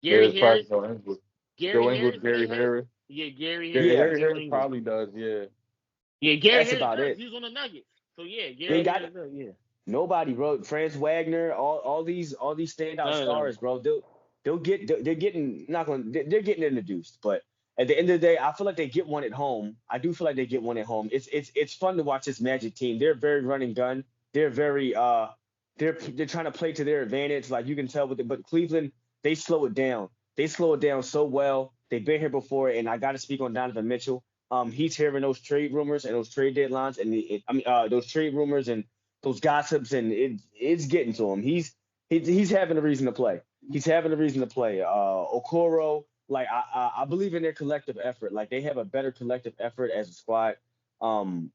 Yeah, Gary it's probably Harris. Joe Ingles. Joe Gary Ingles, Harris Gary ain't had. Harris. Yeah, Gary Yeah, Harris Yeah, and Gary Joe Harris Ingles. probably does. Yeah. Yeah, Gary that's Harris about does. it. He was on the Nuggets. So yeah, They Gary ain't got Harris does. Yeah. nobody, bro. Franz Wagner, all these standout None of them. stars, bro. They're getting not going they're getting introduced, but at the end of the day, I feel like they get one at home. I do feel like they get one at home. It's fun to watch this Magic team. They're very run and gun. They're very they're trying to play to their advantage. Like you can tell with it, but Cleveland, they slow it down. They slow it down so well. They've been here before, and I got to speak on Donovan Mitchell. He's hearing those trade rumors and those trade deadlines, and those trade rumors and those gossips, and it's getting to him. He's having a reason to play. He's having a reason to play. Okoro, like I believe in their collective effort. Like they have a better collective effort as a squad.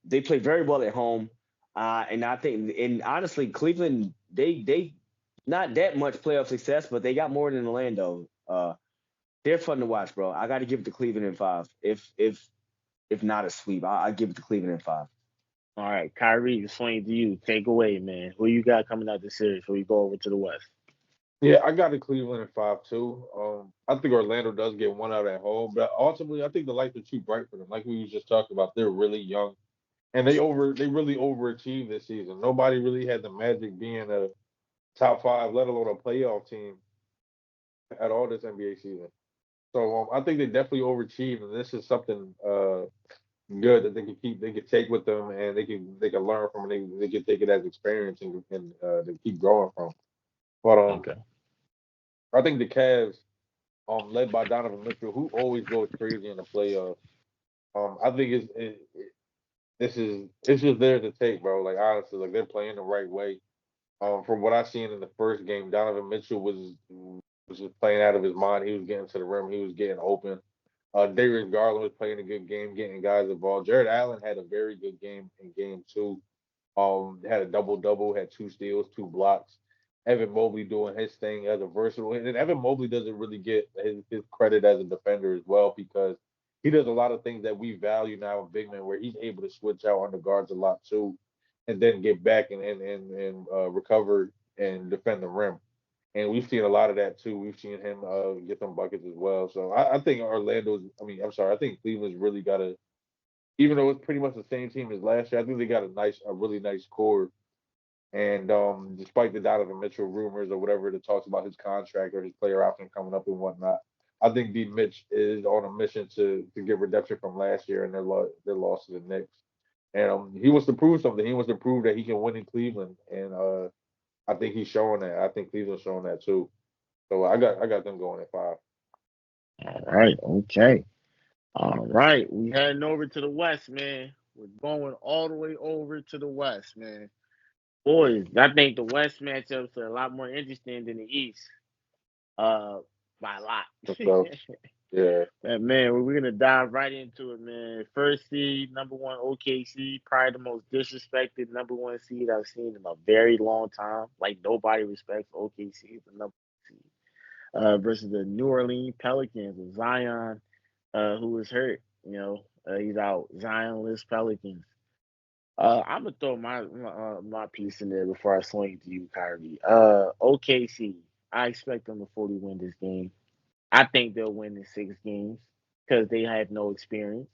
They play very well at home. And I think, and honestly, Cleveland, they not that much playoff success, but they got more than Orlando. They're fun to watch, bro. I got to give it to Cleveland in 5. If not a sweep, I give it to Cleveland in 5. All right, Kyrie, swing to you. Take away, man. Who you got coming out the series before we go over to the West? Yeah, I got the Cleveland in 5 too. I think Orlando does get one out at home, but ultimately, I think the lights are too bright for them. Like we was just talking about, they're really young, and they really overachieved this season. Nobody really had the Magic being a top 5, let alone a playoff team at all this NBA season. So I think they definitely overachieved, and this is something good that they can take with them, and they can learn from, and they can take it as experience and they keep growing from. But Okay. I think the Cavs, led by Donovan Mitchell, who always goes crazy in the playoffs. I think it's just theirs to take, bro. Like honestly, like they're playing the right way. From what I seen in the first game, Donovan Mitchell was just playing out of his mind. He was getting to the rim. He was getting open. Darius Garland was playing a good game, getting guys involved. Jared Allen had a very good game in game 2. Had a double double, had 2 steals, 2 blocks. Evan Mobley doing his thing as a versatile, and Evan Mobley doesn't really get his credit as a defender as well because he does a lot of things that we value now in big men, where he's able to switch out under guards a lot too, and then get back and recover and defend the rim. And we've seen a lot of that too. We've seen him get some buckets as well. So I think I think Cleveland's really got a, even though it's pretty much the same team as last year, I think they got a really nice core. And despite the Donovan Mitchell rumors or whatever that talks about his contract or his player option coming up and whatnot, I think D. Mitch is on a mission to get redemption from last year and their loss to the Knicks. And he wants to prove something. He wants to prove that he can win in Cleveland. And I think he's showing that. I think Cleveland's showing that too. So I got them going at 5. All right, okay. All right, we heading over to the West, man. We're going all the way over to the West, man. Boys, I think the West matchups are a lot more interesting than the East. By a lot. So yeah. Man, we're gonna dive right into it, man. First seed, number one OKC, probably the most disrespected number one seed I've seen in a very long time. Like nobody respects OKC as the number one seed. Versus the New Orleans Pelicans with Zion, who was hurt. He's out. Zionless Pelicans. I'm gonna throw my piece in there before I swing to you, Kyrie. OKC. I expect them to fully win this game. I think they'll win in 6 games because they have no experience.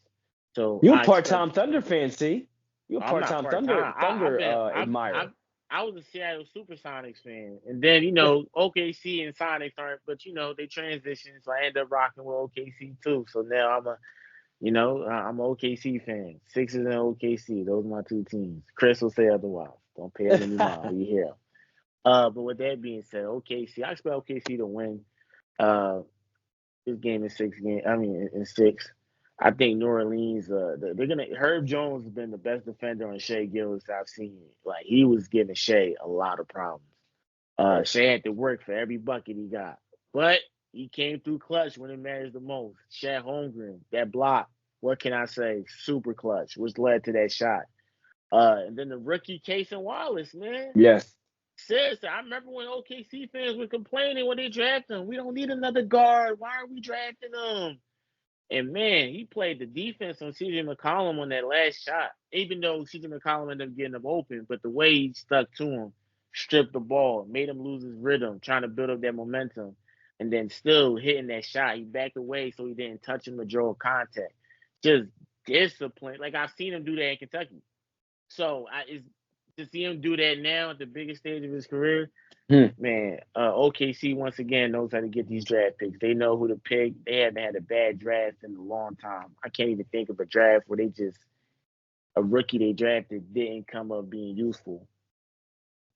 So You a I expect. part-time Thunder fan, see? You a I'm not part-time part time. Thunder I admirer. I was a Seattle SuperSonics fan, and then OKC and Sonics aren't, but they transitioned, so I end up rocking with OKC too. So now I'm an OKC fan. Sixers and OKC, those are my two teams. Chris will say otherwise. Don't pay him any mind. We hear him. But with that being said, OKC, I expect OKC to win. This game in 6 games. I mean, in 6. I think New Orleans. They're gonna. Herb Jones has been the best defender on Shea Gillis I've seen. Like he was giving Shea a lot of problems. Shea had to work for every bucket he got, but he came through clutch when it matters the most. Shea Holmgren, that block. What can I say? Super clutch, which led to that shot. And then the rookie Casey Wallace, man. Yes. Seriously, I remember when OKC fans were complaining when they drafted him. We don't need another guard. Why are we drafting him? And man, he played the defense on CJ McCollum on that last shot. Even though CJ McCollum ended up getting him open, but the way he stuck to him, stripped the ball, made him lose his rhythm, trying to build up that momentum, and then still hitting that shot. He backed away so he didn't touch him or draw contact. Just discipline. Like I've seen him do that in Kentucky. So to see him do that now at the biggest stage of his career, man, OKC once again knows how to get these draft picks. They know who to pick. They haven't had a bad draft in a long time. I can't even think of a draft where a rookie they drafted didn't come up being useful.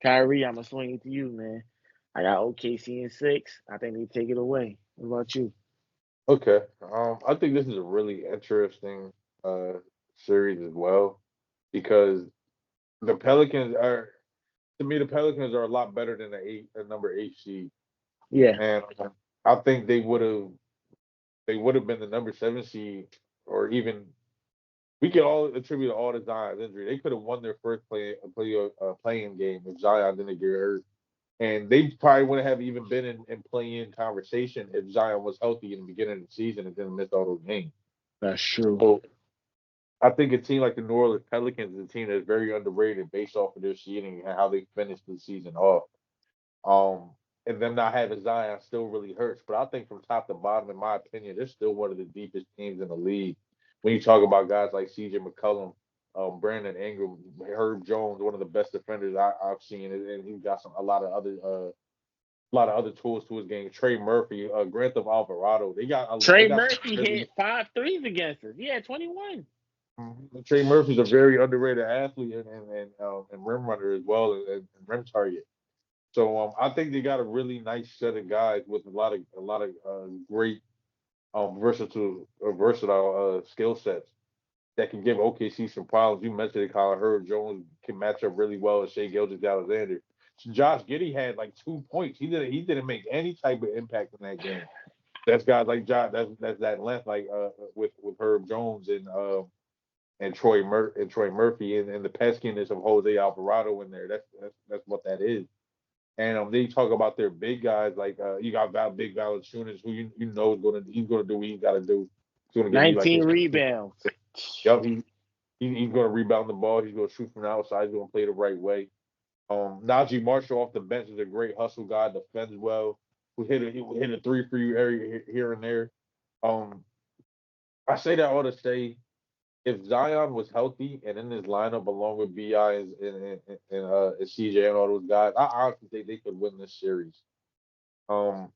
Kyrie, I'm gonna swing it to you, man. I got OKC in 6. I think they take it away. What about you? Okay. I think this is a really interesting series as well because the Pelicans are, to me, the Pelicans are a lot better than the number 8 seed, Yeah, and I think they would have been the number 7 seed, or even we could all attribute all to Zion's injury. They could have won their first playing game if Zion didn't get hurt, and they probably wouldn't have even been in playing conversation if Zion was healthy in the beginning of the season and didn't miss all those games. that's true. So I think a team like the New Orleans Pelicans is a team that's very underrated based off of their seeding and how they finished the season off. Um, and them not having Zion still really hurts. But I think from top to bottom, in my opinion, they're still one of the deepest teams in the league. When you talk about guys like CJ McCollum, Brandon Ingram, Herb Jones, one of the best defenders I've seen, and he's got a lot of other tools to his game. Trey Murphy, Grant of Alvarado, they Trey got some Murphy really. hit 5 threes against us. Yeah, 21. Trey Murphy's a very underrated athlete and rim runner as well and rim target. So I think they got a really nice set of guys with a lot of great versatile skill sets that can give OKC some problems. You mentioned it, Colin. Herb Jones can match up really well with Shea Gilgeous-Alexander. So Josh Giddey had like 2 points. He didn't make any type of impact in that game. That's guys like Josh. That's that length like with Herb Jones and Troy Murphy and the peskiness of Jose Alvarado in there. That's what that is. And they talk about their big guys like you got Big Valanciunas, who you know he's gonna do what he's got to do. He's gonna give you like 19 his rebounds. Yup, he's gonna rebound the ball. He's gonna shoot from the outside. He's gonna play the right way. Najee Marshall off the bench is a great hustle guy, defends well. He will hit a three for you area here and there. Um, I say that all to say, if Zion was healthy and in his lineup along with Bi and CJ and all those guys, I honestly think they could win this series. Um,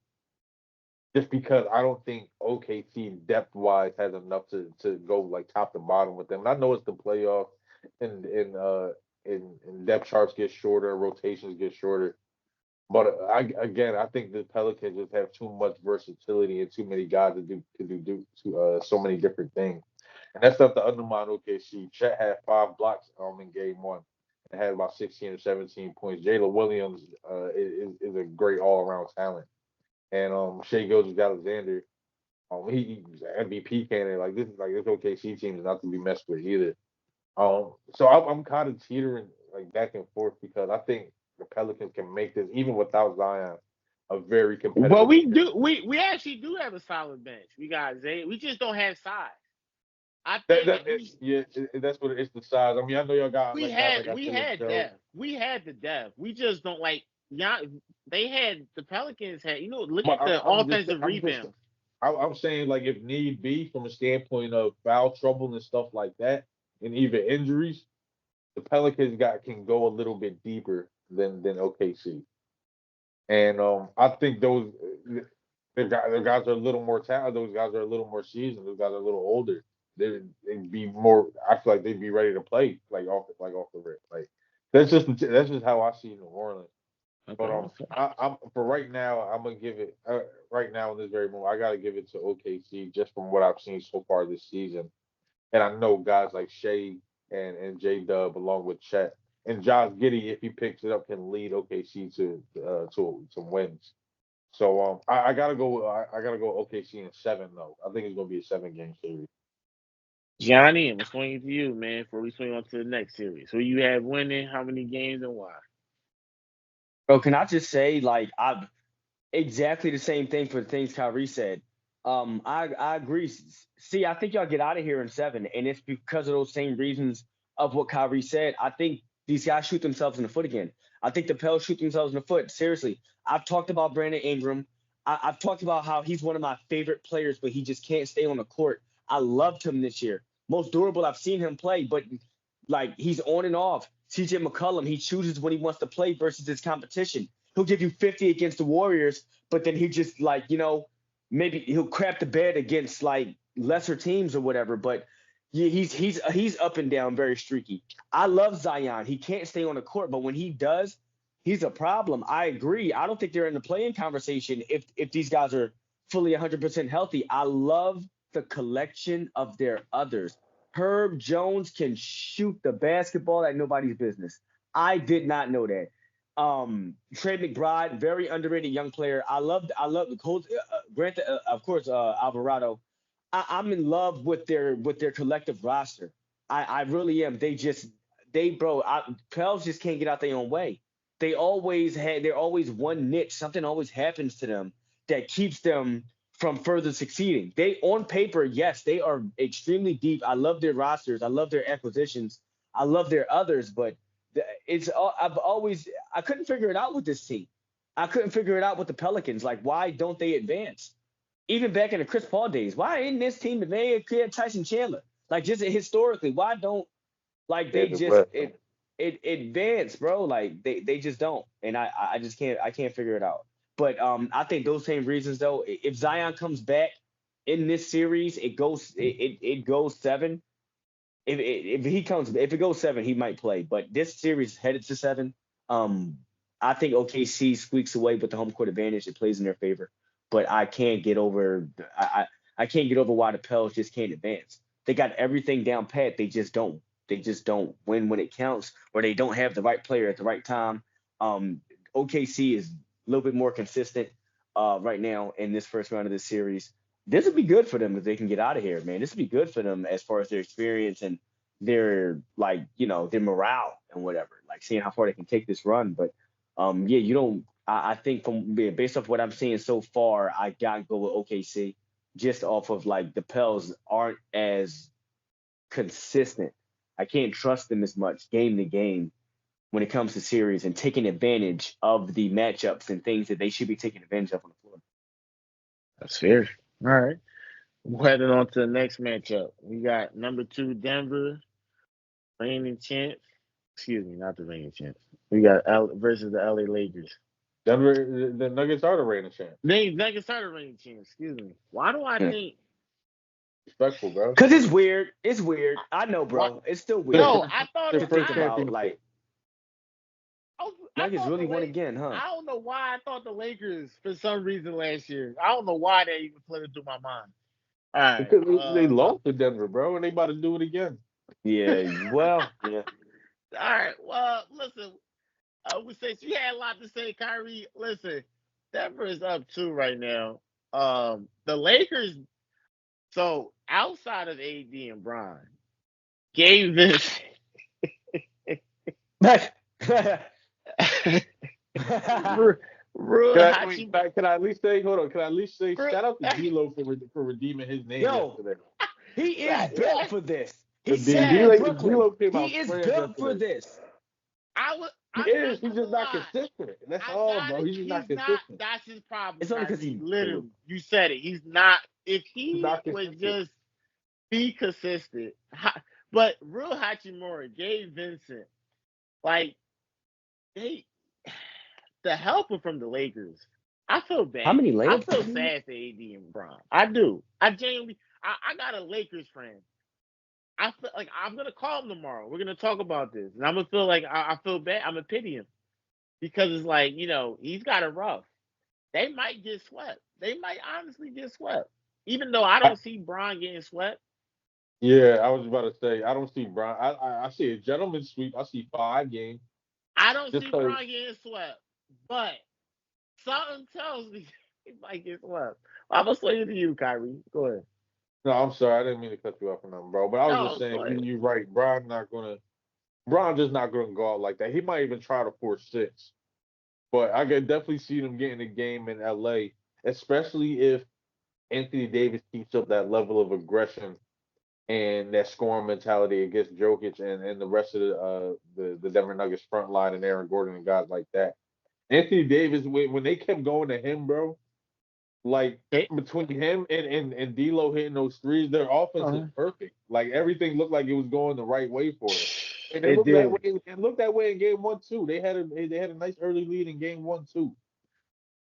just because I don't think OKC depth wise has enough to go like top to bottom with them. And I know it's the playoff and depth charts get shorter, rotations get shorter. But I think the Pelicans just have too much versatility and too many guys to do so many different things. And that's not to undermine OKC. Chet had 5 blocks in game one and had about 16 or 17 points. Jalen Williams is a great all around talent. And Shai Gilgeous-Alexander, he's an MVP candidate. This OKC team is not to be messed with either. So I'm kind of teetering like back and forth because I think the Pelicans can make this even without Zion a very Well, competitive. we actually do have a solid bench. We got Zay. We just don't have size. I think That's what it's the size. I mean, I know y'all got we like guys had like we Philip had Jones. depth. We had the depth. We just don't like. Yeah, they had the Pelicans had. Look at the offensive rebounds. I'm saying like if need be from a standpoint of foul trouble and stuff like that, and even injuries, the Pelicans can go a little bit deeper than OKC. And I think their guys are a little more talented. Those guys are a little more seasoned. Those guys are a little older. They'd be more. I feel like they'd be ready to play off the rip. Like that's just how I see New Orleans. But Okay. I'm for right now. I'm gonna give it right now in this very moment. I gotta give it to OKC just from what I've seen so far this season. And I know guys like Shea and J Dub along with Chet and Josh Giddey, if he picks it up, can lead OKC to wins. So I gotta go. I gotta go OKC in 7 though. I think it's gonna be a 7-game series. Johnny, I'm swinging to you, man, before we swing on to the next series. Who you have winning, how many games, and why? Bro, can I just say, like, I've exactly the same thing for the things Kyrie said. I agree. See, I think y'all get out of here in 7, and it's because of those same reasons of what Kyrie said. I think these guys shoot themselves in the foot again. I think the Pels shoot themselves in the foot. Seriously, I've talked about Brandon Ingram. I've talked about how he's one of my favorite players, but he just can't stay on the court. I loved him this year. Most durable I've seen him play, but like he's on and off. CJ McCollum, he chooses when he wants to play versus his competition. He'll give you 50 against the Warriors, but then he just like, maybe he'll crap the bed against like lesser teams or whatever. But yeah, he's up and down, very streaky. I love Zion. He can't stay on the court, but when he does, he's a problem. I agree. I don't think they're in the play-in conversation if these guys are fully 100% healthy. I love the collection of their others. Herb Jones can shoot the basketball like nobody's business. I did not know that. Trey McBride, very underrated young player. I love the coach. Granted, of course, Alvarado. I'm in love with their collective roster. I really am. Pels just can't get out their own way. They're always one niche. Something always happens to them that keeps them from further succeeding. They on paper, yes, they are extremely deep. I love their rosters. I love their acquisitions. I love their others, but I couldn't figure it out with this team. I couldn't figure it out with the Pelicans. Like, why don't they advance? Even back in the Chris Paul days, why in this team advance Tyson Chandler? Like, just historically, why don't like they just it advance, bro? Like they just don't, and I just can't figure it out. But I think those same reasons though. If Zion comes back in this series, it goes 7. If it goes 7, he might play. But this series headed to 7. I think OKC squeaks away with the home court advantage. It plays in their favor. But I can't get over I can't get over why the Pels just can't advance. They got everything down pat. They just don't win when it counts, or they don't have the right player at the right time. OKC is a little bit more consistent right now in this first round of this series. This would be good for them if they can get out of here, man. This would be good for them as far as their experience and their their morale and whatever, like seeing how far they can take this run. But yeah, you don't I think based off what I'm seeing so far, I gotta go with OKC just off of like the Pels aren't as consistent. I can't trust them as much game to game when it comes to series and taking advantage of the matchups and things that they should be taking advantage of on the floor. That's fair. All right. We're heading on to the next matchup. We got number 2 Denver, reigning champs. Excuse me, not the reigning champs. We got versus the LA Lakers. Denver, the Nuggets are the reigning champs. Nuggets are the reigning champs. Excuse me. Why do I think? Respectful, bro. Cause it's weird. It's weird. I know, bro. What? It's still weird. No, I thought to it, think I, about like I Nuggets thought really the won Lakers. again, huh? I don't know why I thought the Lakers for some reason last year. I don't know why that even flitted through my mind. All right. Because they lost to Denver, bro, and they about to do it again. Yeah. Well, yeah. All right. Well, listen. I would say you had a lot to say, Kyrie. Listen, Denver is up 2 right now. The Lakers. So outside of AD and Bron, gave this. Real Can I at least say, hold on, can I at least say, shout out to D-Lo for redeeming his name yesterday. He is built for this. He D-Lo said Brooklyn. came out He is playing built for yesterday. this. He's just not consistent. That's all, bro. He's just not consistent. That's his problem. It's only because he literally, you said it. He's not. If he not would consistent. just be consistent, but real Hachimura, Gabe Vincent, like the helper from the Lakers. I feel bad. How many I Lakers? feel sad for AD and Bron. I do. I genuinely. I got a Lakers friend. I feel like I'm gonna call him tomorrow. We're gonna talk about this, and I'm gonna feel like I feel bad. I'm gonna pity him because it's like he's got it rough. They might get swept. They might honestly get swept, even though I don't see Bron getting swept. Yeah, I was about to say I don't see Bron. I see a gentleman's sweep. I see 5 games. I don't see Bron getting swept, but something tells me he might get swept. I'm gonna swing it to you, Kyrie. Go ahead. No, I'm sorry. I didn't mean to cut you off on nothing, bro. But I was just saying, you're right. Bron's just not gonna go out like that. He might even try to force 6. But I could definitely see them getting a game in LA, especially if Anthony Davis keeps up that level of aggression and that scoring mentality against Jokic and the rest of the Denver Nuggets front line and Aaron Gordon and guys like that. Anthony Davis, when they kept going to him, bro, like between him and D'Lo hitting those threes, their offense is perfect. Like everything looked like it was going the right way for them. And it looked that way in game 1 too. They had a nice early lead in game 1 too.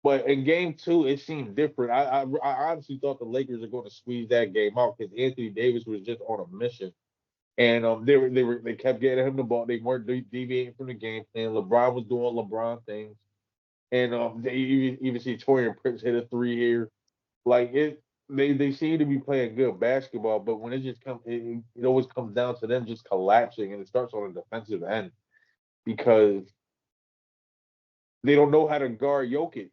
But in game 2, it seemed different. I honestly thought the Lakers are going to squeeze that game out because Anthony Davis was just on a mission, and they kept getting him the ball. They weren't deviating from the game plan. LeBron was doing LeBron things, and they even see Torian Prince hit a 3 here. Like it, they seem to be playing good basketball, but when it just comes, it always comes down to them just collapsing, and it starts on the defensive end because they don't know how to guard Jokic.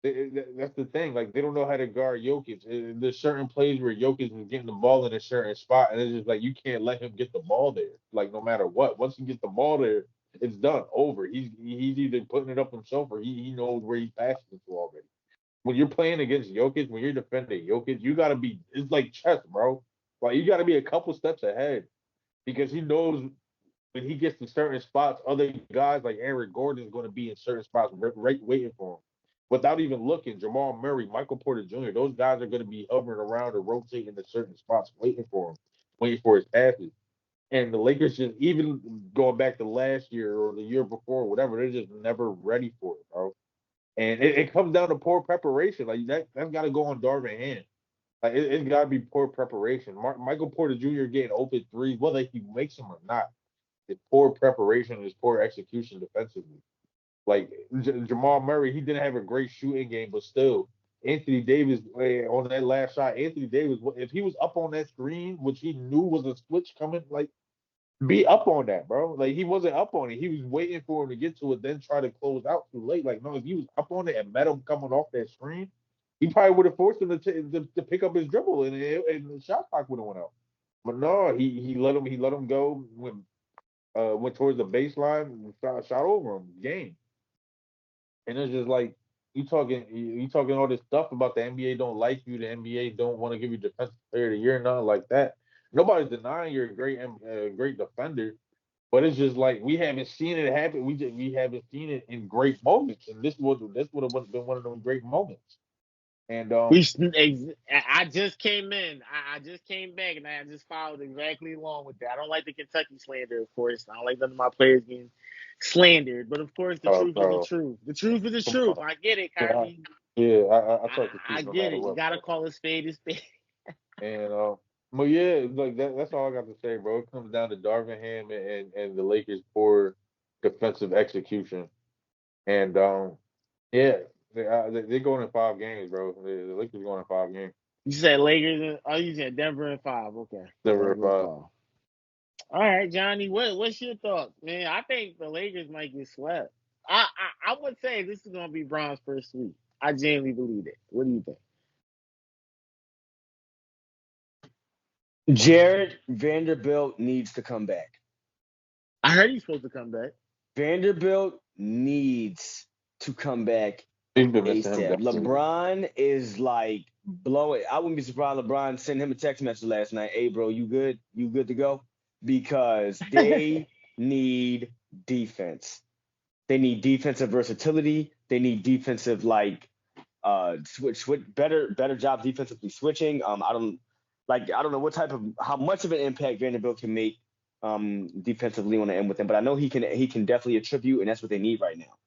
That's the thing. Like they don't know how to guard Jokic. There's certain plays where Jokic is getting the ball in a certain spot, and it's just like you can't let him get the ball there. Like no matter what, once he gets the ball there, it's done. Over. He's either putting it up himself or he knows where he's passing it to already. When you're playing against Jokic, when you're defending Jokic, you gotta be. It's like chess, bro. Like you gotta be a couple steps ahead because he knows when he gets to certain spots, other guys like Aaron Gordon is going to be in certain spots right waiting for him without even looking. Jamal Murray, Michael Porter Jr., those guys are going to be hovering around or rotating to certain spots waiting for him, waiting for his passes. And the Lakers just, even going back to last year or the year before, whatever, they're just never ready for it, bro. And it comes down to poor preparation. Like that's got to go on Darvin Ham. Like it's got to be poor preparation. Michael Porter Jr. getting open threes, whether he makes them or not. His poor preparation, his poor execution defensively. Like Jamal Murray, he didn't have a great shooting game, but still, Anthony Davis on that last shot. Anthony Davis, if he was up on that screen, which he knew was a switch coming, like be up on that, bro. Like he wasn't up on it. He was waiting for him to get to it, then try to close out too late. Like no, if he was up on it and met him coming off that screen, he probably would have forced him to pick up his dribble, and the shot clock would have went out. But no, he let him go when went towards the baseline and shot over him. Game. And it's just like you talking all this stuff about the NBA don't like you, the NBA don't want to give you defensive player of the year, nothing like that. Nobody's denying you're a great defender, but it's just like we haven't seen it happen. We haven't seen it in great moments, and this would have been one of those great moments. And I just came in. I just came back, and I just followed exactly along with that. I don't like the Kentucky slander, of course. I don't like none of my players getting slandered, but of course, the truth is the bro, truth. The truth is the come truth. on, I get it, yeah, Kyrie. I talk the I truth no get matter it. You what, gotta bro. call a spade a spade. And but yeah, like that's all I got to say, bro. It comes down to Darvin Ham and the Lakers' poor defensive execution. And yeah, they're going in 5 games, bro. The Lakers going in 5 games. You said Lakers. Oh, you said Denver in 5. Okay, Denver in Denver in 5. 5. All right, Johnny. What's your thoughts, man? I think the Lakers might get swept. I would say this is gonna be Bron's first sweep. I genuinely believe it. What do you think? Jared Vanderbilt needs to come back. I heard he's supposed to come back. Vanderbilt needs to come back He's been missing him ASAP. definitely. LeBron is like blowing. I wouldn't be surprised LeBron sent him a text message last night. Hey, bro, you good? You good to go? Because they need defense. They need defensive versatility. They need defensive switch better job defensively switching. I don't know how much of an impact Vanderbilt can make defensively on the end with them, but I know he can definitely attribute, and that's what they need right now.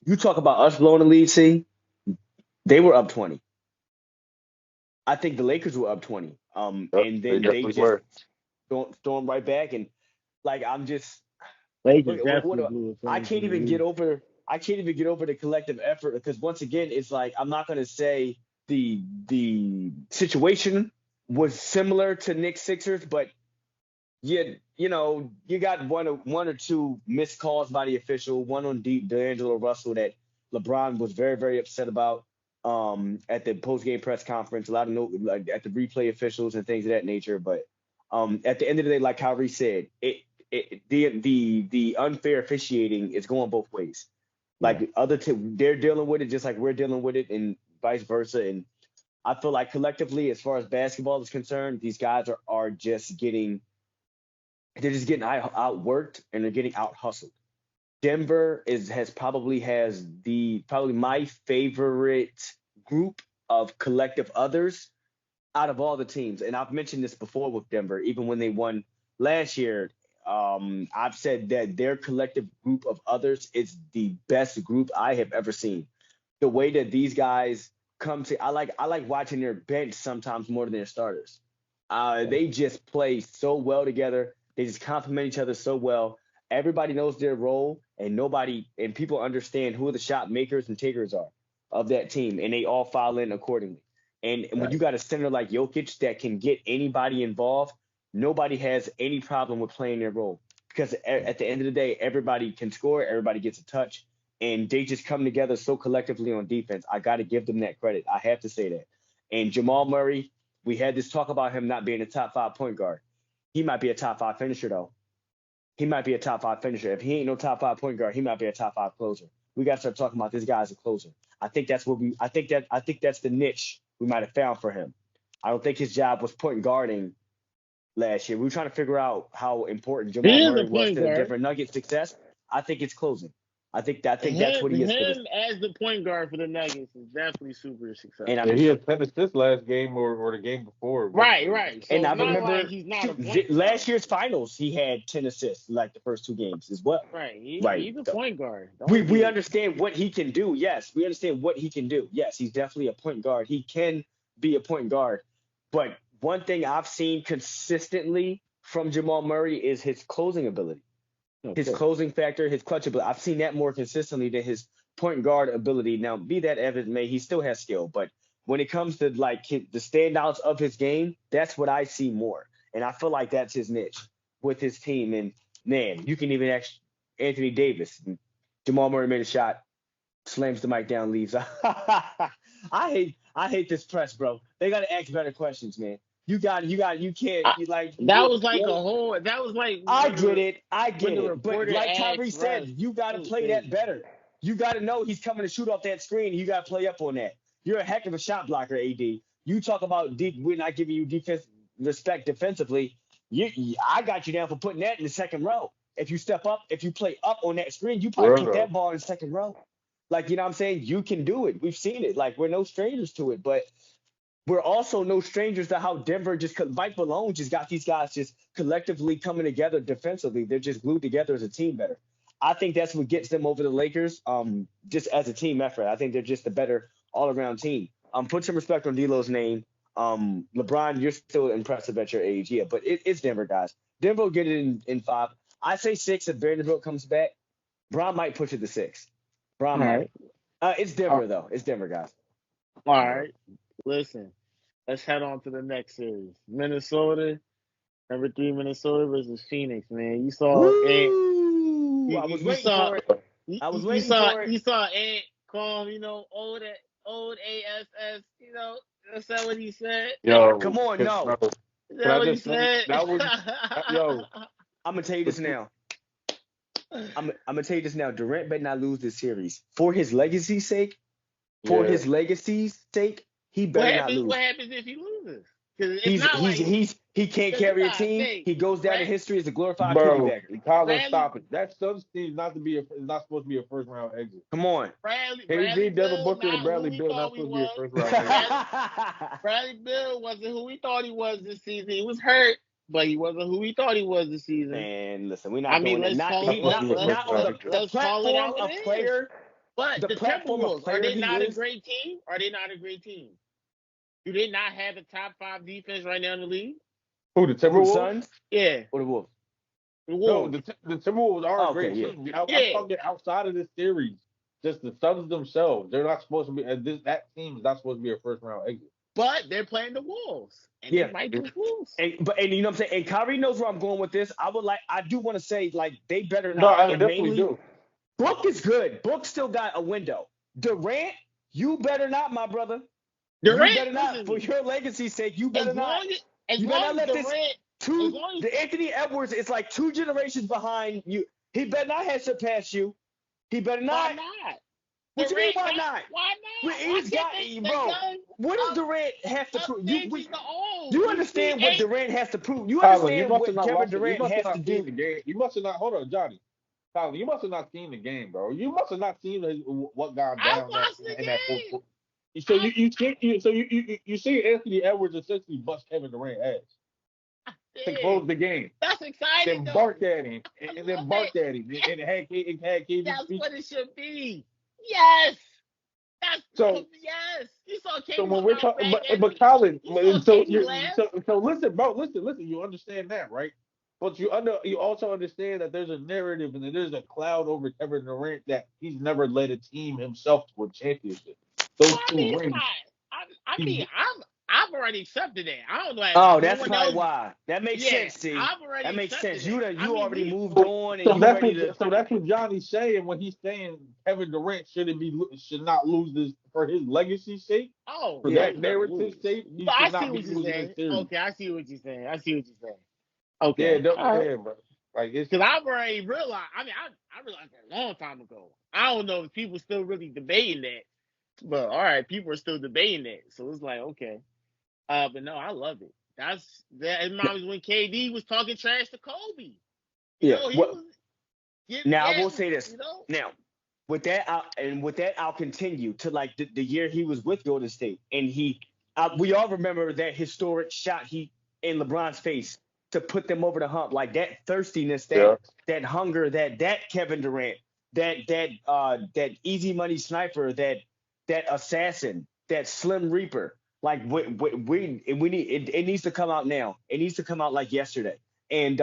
You talk about us blowing the lead, see, they were up 20. I think the Lakers were up 20. Yep, And they then they definitely just were. storm right back, and like I'm just Lakers look, definitely blew a I can't even 17 get lead. over the collective effort because once again, it's like I'm not going to say the situation was similar to Knicks Sixers, but you got one or two missed calls by the official, one on D'Angelo Russell that LeBron was very, very upset about at the post-game press conference, a lot of like at the replay officials and things of that nature. But at the end of the day, like Kyrie said, the unfair officiating is going both ways. Like they're dealing with it just like we're dealing with it, and vice versa. And I feel like collectively, as far as basketball is concerned, these guys are just getting outworked and they're getting out hustled. Denver has probably my favorite group of collective others out of all the teams. And I've mentioned this before with Denver, even when they won last year. I've said that their collective group of others is the best group I have ever seen. The way that these guys I like watching their bench sometimes more than their starters. They just play so well together. They just complement each other so well. Everybody knows their role, and people understand who the shot makers and takers are of that team, and they all file in accordingly. And when you got a center like Jokic that can get anybody involved, nobody has any problem with playing their role because at the end of the day, everybody can score, everybody gets a touch, and they just come together so collectively on defense. I got to give them that credit. I have to say that. And Jamal Murray, we had this talk about him not being a top 5 point guard. He might be a top 5 finisher, though. He might be a top 5 finisher. If he ain't no top 5 point guard, he might be a top 5 closer. We got to start talking about this guy as a closer. I think that's the niche we might have found for him. I don't think his job was point guarding last year. We were trying to figure out how important Jamal He is a Murray was point to the guard. different Nuggets success. I think it's closing. I think that's what he is for this. Him as the point guard for the Nuggets is definitely super successful. And Yeah, he had 10 assists last game or the game before. Right. So I it's not like remember he's not a point guard. last year's finals, he had 10 assists like the first 2 games as well. Right. Right. He's a point guard. We understand what he can do. Yes, we understand what he can do. Yes, he's definitely a point guard. He can be a point guard. But one thing I've seen consistently from Jamal Murray is his closing ability. His closing factor, his clutch ability. I've seen that more consistently than his point guard ability. Now, be that as it may, he still has skill. But when it comes to like the standouts of his game, that's what I see more. And I feel like that's his niche with his team. And man, you can even ask Anthony Davis. Jamal Murray made a shot, slams the mic down, leaves. I hate this press, bro. They got to ask better questions, man. You can't. You like. That was like a whole. That was like I when get it. when the But reporter like Kyrie asked said, Russ. you got It to was play that crazy. better. You got to know he's coming to shoot off that screen. You got to play up on that. You're a heck of a shot blocker, AD. You talk about we're not giving you defense respect defensively. I got you down for putting that in the second row. If you step up, if you play up on that screen, you probably put that ball in the second row. Like, you know what I'm saying? You can do it. We've seen it. Like, we're no strangers to it. But we're also no strangers to how Denver Mike Malone just got these guys just collectively coming together defensively. They're just glued together as a team better. I think that's what gets them over the Lakers, just as a team effort. I think they're just a better all-around team. Put some respect on D'Lo's name. LeBron, you're still impressive at your age, yeah, but it's Denver, guys. Denver will get it in 5. I say 6 if Vanderbilt comes back. Bron might push it to 6. Bron might. It's Denver, though. It's Denver, guys. All right. Listen, let's head on to the next series. Minnesota, number 3, Minnesota versus Phoenix. Man, you saw Ant. I was waiting for it. You saw Ant call, old ASS. That's that what he said. Yo, come on, no. Is that what he said? Yo. I'm gonna tell you this now. Durant better not lose this series for his legacy's sake. For his legacy's sake, he better not lose. What happens if he loses? He can't carry a team. He goes down in history as a glorified piggybacker. Colin, stop it. That Suns team is not supposed to be a first round exit. Come on. Bradley Devin Booker and Bradley Bill not supposed to be a first round exit. Bradley Bill wasn't who we thought he was this season. He was hurt, but he wasn't who we thought he was this season. And listen, we're not doing that. Not on the platform of player. But the Timberwolves, are they not a great team? Are they not a great team? Do they not have a top 5 defense right now in the league? Who, the Timberwolves? Suns? Yeah. Or the Wolves? The Wolves. No, the Timberwolves are a great team. I'm talking outside of this series. Just the Suns themselves. They're not supposed to be. That team is not supposed to be a first round exit. But they're playing the Wolves. And they might be the Wolves. And you know what I'm saying? And Kyrie knows where I'm going with this. I do want to say, like, they better not. No, I definitely do. Book is good. Book still got a window. Durant, you better not, my brother. Durant, you better not. For your legacy's sake, you better not. You better not let this. The Anthony Edwards is like 2 generations behind you. He better not have surpassed you. He better not. Why not? What you mean, why not? Why not? He's got, bro. What does Durant have to prove? You understand what Durant has to prove? You understand what Kevin Durant has to do? You must have not. Hold on, Johnny. Tyler, you must have not seen the game, bro. You must have not seen what got down in that fourth. So you see Anthony Edwards essentially bust Kevin Durant ass to close the game. That's exciting. Then barked at him and then barked at him and had KD. That's what it should be. Yes. Yes. You saw KD. So when we're talking, but Colin, so listen, bro, listen. You understand that, right? But you also understand that there's a narrative and there's a cloud over Kevin Durant that he's never led a team himself to a championship. Those 2 rings. I've already accepted that. I don't know. Oh, that's probably why. That makes sense, T. That makes sense. You already moved on. So that's what Johnny's saying when he's saying Kevin Durant should not lose this for his legacy's sake. Oh, for that narrative's sake. I see what you're saying. Okay, I see what you're saying. Okay. Yeah, bro. Like, it's because I've already realized. I realized that a long time ago. I don't know if people still really debating that, but all right, people are still debating that. So it's like, okay, but no, I love it. It reminds me when KD was talking trash to Kobe. I will say this. Now, with that, I'll continue to like the year he was with Golden State, and we all remember that historic shot in LeBron's face to put them over the hump, like that thirstiness, that hunger, that Kevin Durant, that easy money sniper, that assassin, that slim reaper. Like we need it needs to come out now. It needs to come out like yesterday. And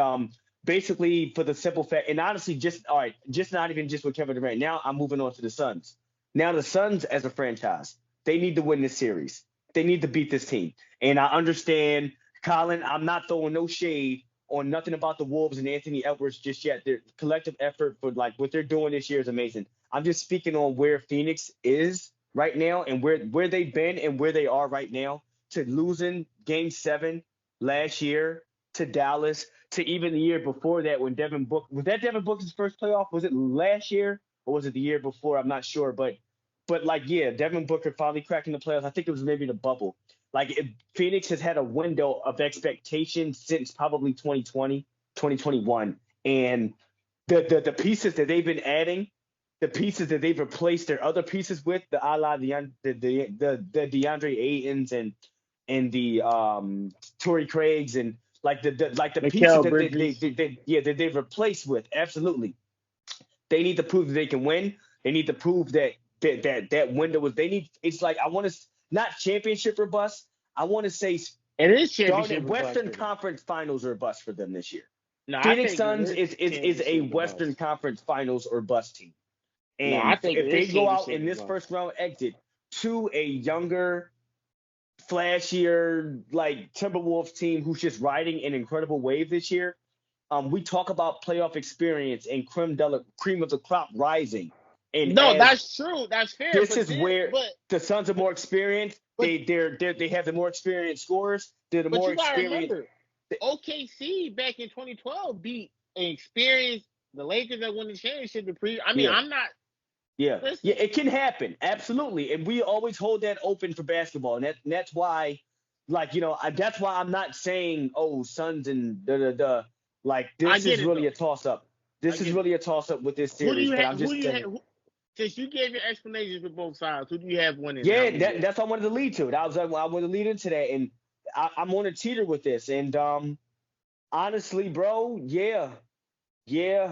basically for the simple fact, and honestly, just not even just with Kevin Durant. Now I'm moving on to the Suns. Now the Suns as a franchise, they need to win this series. They need to beat this team. And I understand, Colin, I'm not throwing no shade on nothing about the Wolves and Anthony Edwards just yet. Their collective effort for like what they're doing this year is amazing. I'm just speaking on where Phoenix is right now and where they've been and where they are right now to losing game 7 last year to Dallas to even the year before that when Devin Booker was that Devin Booker's first playoff? Was it last year or was it the year before? I'm not sure, but like yeah, Devin Booker finally cracking the playoffs. I think it was maybe the bubble. Like Phoenix has had a window of expectation since probably 2020, 2021, and the pieces that they've been adding, the pieces that they've replaced their other pieces with, the DeAndre Aytons and the Torrey Craigs and the pieces that they've replaced with. Absolutely, they need to prove that they can win. They need to prove that window was. They need. It's like I want to not championship or bust. I want to say it is championship. Western Conference Finals or bust for them this year. No, Phoenix Suns is a Western Conference Finals or bust team. And if they go out in this first round exit to a younger, flashier, like Timberwolves team who's just riding an incredible wave this year, we talk about playoff experience and cream of the crop rising. And that's true. That's fair. This is where the Suns are more experienced. They have the more experienced scorers. They're the more experienced. Remember, OKC back in 2012 beat an experienced the Lakers that won the championship. I'm not. Yeah, it can happen, absolutely, and we always hold that open for basketball, and that's why, that's why I'm not saying Suns and like this is really a toss up. This is really a toss up with this series, but I'm just saying. Since you gave your explanations for both sides, who do you have winning? Yeah, that's what I wanted to lead to. I wanted to lead into that, and I'm on a teeter with this. And honestly, bro, yeah, Timberwolves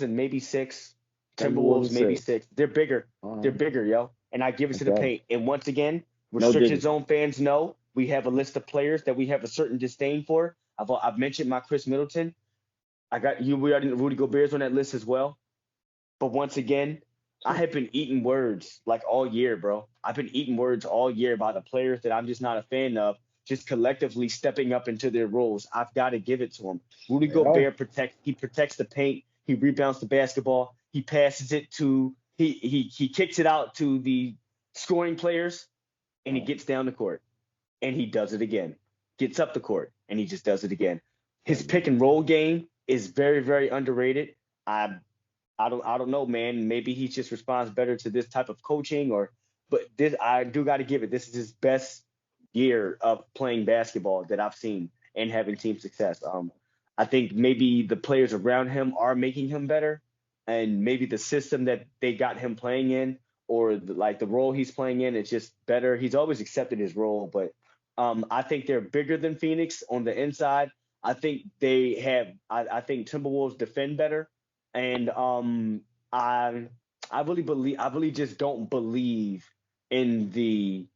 and maybe six. Timberwolves maybe six. They're bigger. They're bigger, yo. And I give it to the paint. And once again, restricted zone fans know we have a list of players that we have a certain disdain for. I've mentioned my Chris Middleton. I got you. We already Rudy Gobert's on that list as well. But once again, I have been eating words like all year, bro. I've been eating words all year about the players that I'm just not a fan of, just collectively stepping up into their roles. I've got to give it to him. Rudy Gobert protects the paint. He rebounds the basketball. He passes it to he kicks it out to the scoring players, and he gets down the court, and he does it again. Gets up the court, and he just does it again. His pick and roll game is very, very underrated. I don't know, man. Maybe he just responds better to this type of coaching, but this I do got to give it. This is his best year of playing basketball that I've seen and having team success. I think maybe the players around him are making him better, and maybe the system that they got him playing in, or the role he's playing in, is just better. He's always accepted his role, but I think they're bigger than Phoenix on the inside. I think they have. I think Timberwolves defend better, and I really just don't believe in the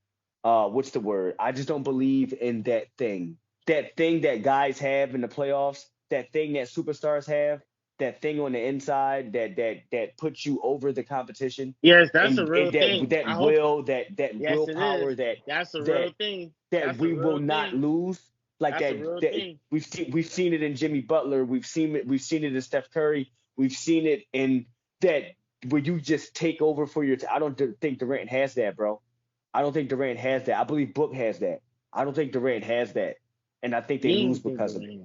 what's the word? I just don't believe in that thing that guys have in the playoffs, that thing that superstars have, that thing on the inside that puts you over the competition. Yes, that's a real thing. That willpower, that's a real thing. That we will not lose. Like that we've seen it in Jimmy Butler. We've seen it in Steph Curry. We've seen it in that where you just take over for your. I don't think Durant has that, bro. I don't think Durant has that. I believe Book has that. I don't think Durant has that, and I think they lose because of it.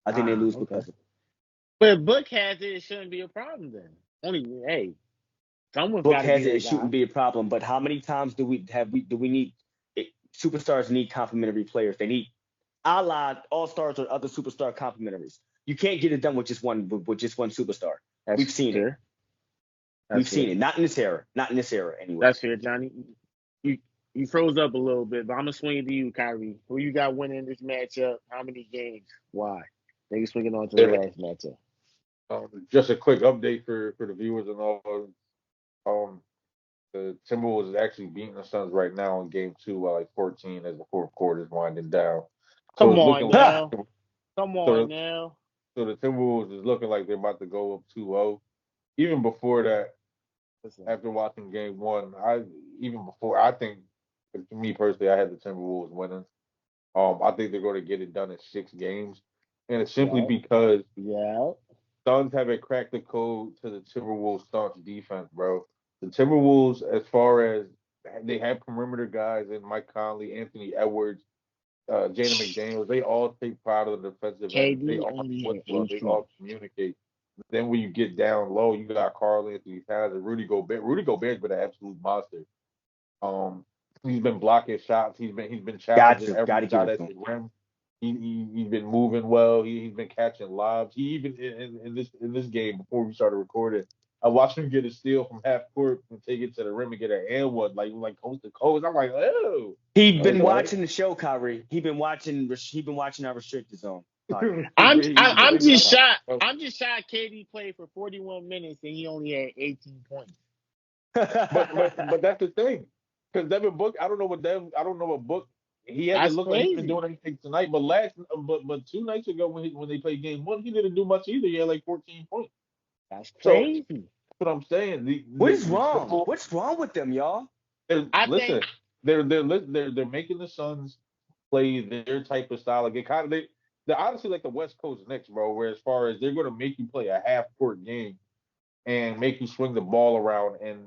I think they lose because of it. But if Book has it, it shouldn't be a problem then. Someone's Book has it. It shouldn't be a problem. But how many times do we need superstars need complementary players? They need a la all-stars or other superstar complementaries. You can't get it done with just one superstar. We've seen it. We've seen it. Not in this era. Not in this era anyway. That's fair, Johnny. You froze up a little bit, but I'm gonna swing it to you, Kyrie. Who you got winning this matchup? How many games? Why? Then you swinging on to the last matchup. Just a quick update for the viewers and all. The Timberwolves is actually beating the Suns right now in Game 2 by like 14 as the fourth quarter is winding down. Come on now. So the Timberwolves is looking like they're about to go up 2-0. Even before that, after watching Game 1, I think, to me personally, I had the Timberwolves winning. I think they're going to get it done in 6 games. And it's simply because Suns haven't cracked the code to the Timberwolves' staunch defense, bro. The Timberwolves, as far as they have perimeter guys in Mike Conley, Anthony Edwards, Jaden McDaniels. They all take pride of the defensive end. They KD all only play had well. 8 They points. all communicate. Then when you get down low, you got Karl Anthony Towns and Rudy Gobert. Rudy Gobert's been an absolute monster. He's been blocking shots. He's been challenging Got every to give shot it at to him. the rim. He's been moving well. He's been catching lobs. He even in this game before we started recording, I watched him get a steal from half court and take it to the rim and get an and one like coast to coast. I'm like, oh, He'd been okay. watching the show, Kyrie. He'd been watching our restricted zone podcast. I'm just Exactly. shocked. I'm just shocked KD played for 41 minutes and he only had 18 points. But that's the thing, because Devin Book, I don't know what Book. He hasn't That's looked like he's been crazy. doing anything tonight. But but 2 nights ago when they played game one, he didn't do much either. He had like 14 points. That's So crazy. that's what I'm saying. What is The wrong? simple, What's wrong with them, y'all? I listen, think they're making the Suns play their type of style. Like they're honestly like the West Coast Knicks, bro. Where as far as they're going to make you play a half court game and make you swing the ball around and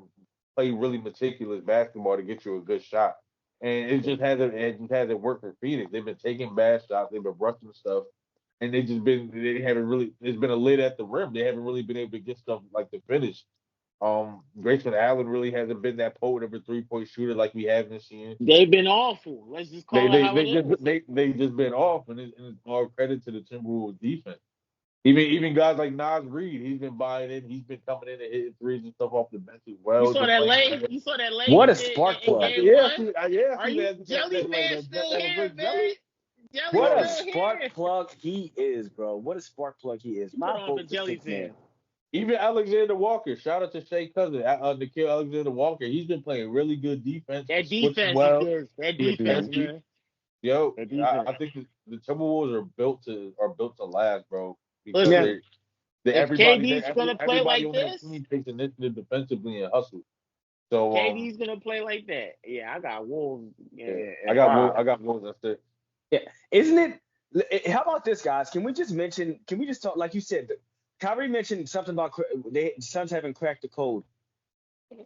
play really meticulous basketball to get you a good shot. And it just hasn't worked for Phoenix. They've been taking bad shots, they've been rushing stuff, and they haven't really it's been a lid at the rim. They haven't really been able to get stuff like the finish. Grayson Allen really hasn't been that potent of a 3-point shooter like we have this year. they've been awful. Let's just call it how it is. They just been off, and it's all credit to the Timberwolves defense. Even guys like Nas Reed, he's been buying in. He's been coming in and hitting threes and stuff off the bench as well. You He's saw been that playing lay? better. You saw that lay What he a did spark in plug. game one? I Are see you that Jelly like fan still that here, brick man? jelly. Jelly What a still spark here. plug he is, bro. What a spark plug he is. You put My on the vote for Jelly sixth man. fan. Even Alexander Walker, shout out to Shea Cousin, Nikhil Alexander Walker. He's been playing really good defense, That switching defense is well. good. That He a defense, beast. man. Yo, That defense. I think the Timberwolves are built to last, bro, because Yeah. Listen, if KD's gonna play everybody like on their this, team takes initiative defensively and hustle. So KD's gonna play like that. Yeah, I got Wolves. yeah, And 5. I got Wolves instead. Yeah. Isn't it? How about this, guys? Can we just talk, like you said, Kyrie mentioned something about the Suns having cracked the code.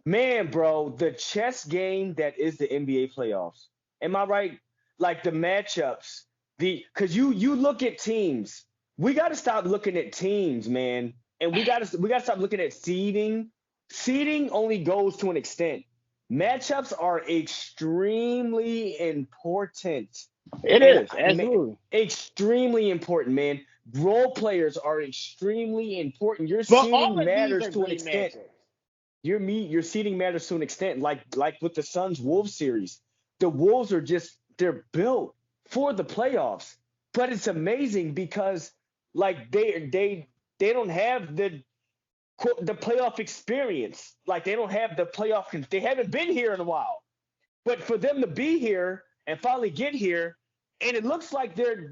Man, bro, the chess game that is the NBA playoffs. Am I right? Like the matchups, because you look at teams. We got to stop looking at teams, man, and we got to stop looking at seeding. Seeding only goes to an extent. Matchups are extremely important. It And is absolutely. extremely important, man. Role players are extremely important. Your But seeding all of these matters are to an great extent. matchups. Your seeding matters to an extent. Like with the Suns Wolves series, the Wolves are they're built for the playoffs. But it's amazing because like they don't have the playoff experience. Like they don't have the playoff. They haven't been here in a while. But for them to be here and finally get here, and it looks like they're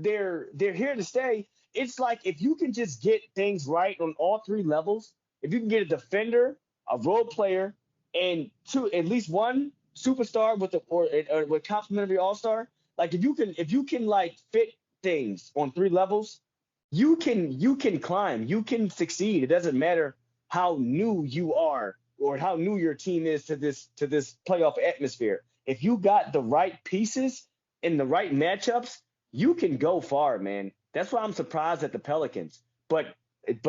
here to stay. It's like if you can just get things right on all three levels, if you can get a defender, a role player, and at least one superstar with complimentary all-star, like if you can like fit things on three levels, you can climb, you can succeed. It doesn't matter how new you are or how new your team is to this playoff atmosphere. If you got the right pieces in the right matchups, you can go far, man. That's why I'm surprised at the Pelicans. But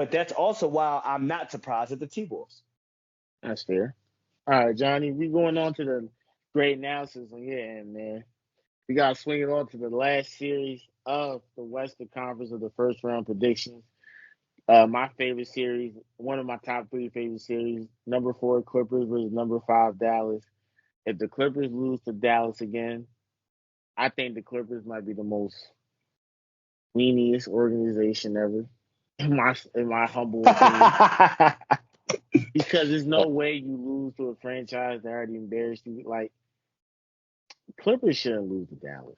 that's also why I'm not surprised at the T-Wolves. That's fair. All right, Johnny, we going on to the great announcers on your end, man. We got to swing it on to the last series of the Western Conference of the first round predictions. My favorite series, one of my top 3 favorite series, number 4 Clippers versus number 5 Dallas. If the Clippers lose to Dallas again, I think the Clippers might be the most weeniest organization ever, in my humble opinion. Because there's no way you lose to a franchise that already embarrassed you. Like, Clippers shouldn't lose to Dallas.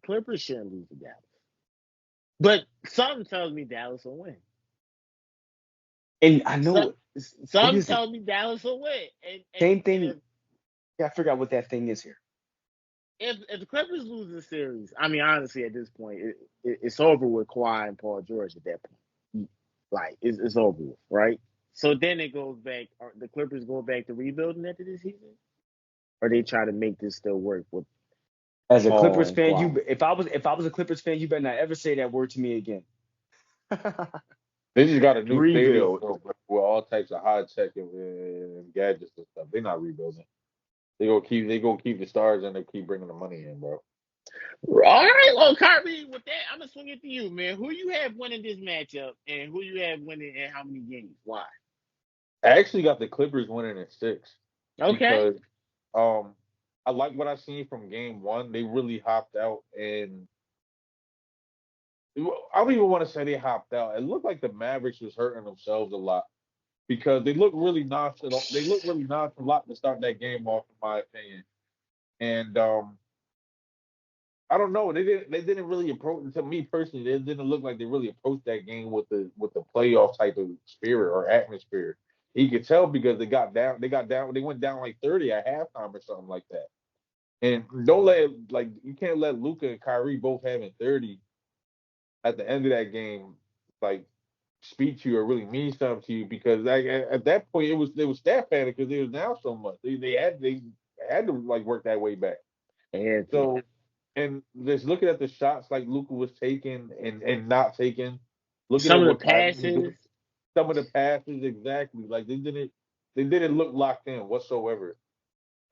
Clippers shouldn't lose to Dallas. But something tells me Dallas will win. And I know Something tells me Dallas will win. Same thing. I forgot what that thing is here. If the Clippers lose the series, I mean, honestly, at this point, it's over with Kawhi and Paul George at that point. Like, it's over with, right? So then it goes back. Are the Clippers go back to rebuilding after this season, or they try to make this still work with As a Paul Clippers and fan, Kawhi? if I was a Clippers fan, you better not ever say that word to me again. They just got a new stadium Rebuild. with all types of high tech and gadgets and stuff. They're not rebuilding. They gonna keep the stars and they keep bringing the money in, bro. All right, well, Kyrie, with that, I'm gonna swing it to you, man. Who you have winning this matchup, and who you have winning and how many games? Why? I actually got the Clippers winning in 6 Okay. because um I like what I seen from game one. They really hopped out, and I don't even want to say they hopped out. It looked like the Mavericks was hurting themselves a lot because they looked really nonchalant. They looked really nonchalant to start that game off, in my opinion. And I don't know. They didn't really approach, to me personally. They didn't look like they really approached that game with the playoff type of spirit or atmosphere. You could tell because they went down like 30 at halftime or something like that. And don't let like you can't let Luca and Kyrie both having 30 at the end of that game like speak to you or really mean something to you, because like at that point it was staff panic because they was down so much. They had to like work that way back. And So, and just looking at the shots like Luca was taking and not taking, looking some at of the what Kyrie was passes, doing, some of the passes exactly, like they didn't look locked in whatsoever.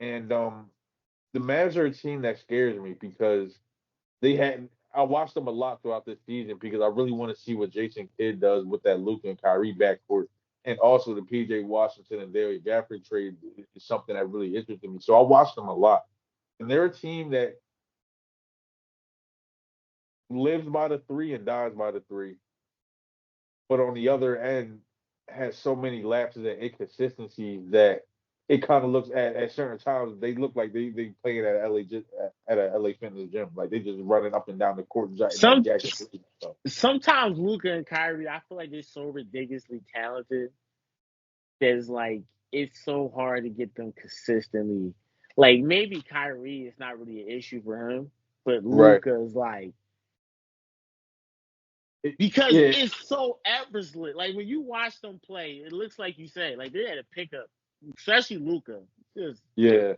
And the Mavs are a team that scares me because they had I watched them a lot throughout this season because I really want to see what Jason Kidd does with that Luka and Kyrie backcourt, and also the PJ Washington and Darius Gafford trade is something that really interested me. So I watched them a lot, and they're a team that lives by the three and dies by the three, but on the other end has so many lapses and inconsistencies that it kind of looks at certain times they look like they playing at a LA Fitness gym, like they just running up and down the court and like some jacking threes and stuff. sometimes Luca and Kyrie, I feel like they're so ridiculously talented that it's so hard to get them consistently. Like maybe Kyrie is not really an issue for him, but Right. Luca is like because Yeah, it's so effortless. Like when you watch them play, it looks like you say like they had a pickup, especially Luca. Just yeah.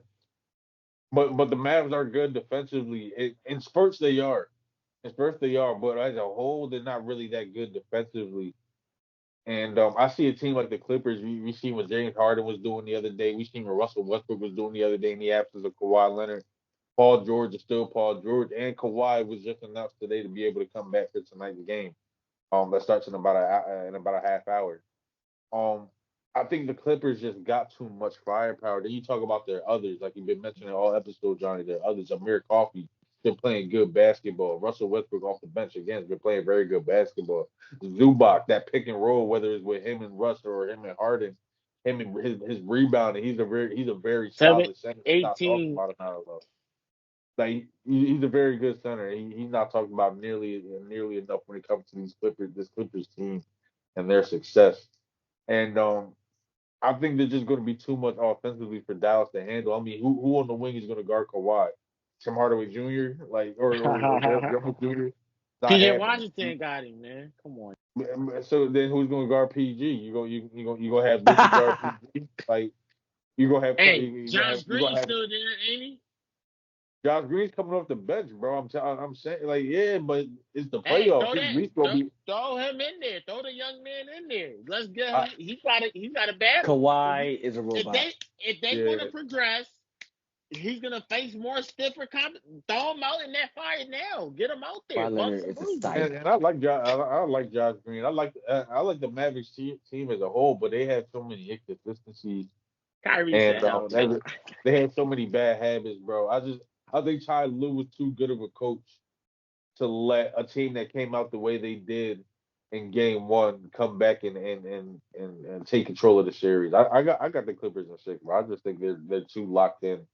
But the Mavs are good defensively. In spurts they are. In spurts they are, but as a whole, they're not really that good defensively. And I see a team like the Clippers. We seen what James Harden was doing the other day. We seen what Russell Westbrook was doing the other day in the absence of Kawhi Leonard. Paul George is still Paul George, and Kawhi was just enough today to be able to come back for tonight's game. That starts in about a half hour. Um, I think the Clippers just got too much firepower. Then you talk about their others, like you've been mentioning all episode, Johnny. Their others, Amir Coffey, been playing good basketball. Russell Westbrook off the bench again has been playing very good basketball. Zubac, that pick and roll, whether it's with him and Russ or him and Harden, him and his rebounding, he's a very seven, solid center. He's not talking 18. about it now, though. Like he's a very good center. He's not talking about nearly enough when it comes to this Clippers team and their success. And I think there's just going to be too much offensively for Dallas to handle. I mean, who on the wing is going to guard Kawhi? Tim Hardaway Jr. like or Jones Jr. Not PJ happening. Washington got him, man. Come on. So then who's going to guard PG? You gonna have Luka guard PG? Like you gonna have Hey, you gonna have Josh you gonna Green's have still there, ain't he? Josh Green's coming off the bench, bro. I'm saying like yeah, but it's the Hey, playoffs. He's at least gonna be. throw him in there. Throw the young man in there. Let's get I, him. He's got a battle. Kawhi is a If robot. they yeah. going to progress, he's gonna face more stiffer throw him out in that fire now. Get him out there. Kawhi Bust Leonard some is a bruises. sight. And I like Josh Green. I like the Mavericks team as a whole, but they have so many inconsistencies Kyrie said, and "Hell no." they have so many bad habits, bro. I think Ty Lue was too good of a coach to let a team that came out the way they did in game one come back and take control of the series. I got the Clippers in 6, bro. I just think they're too locked in,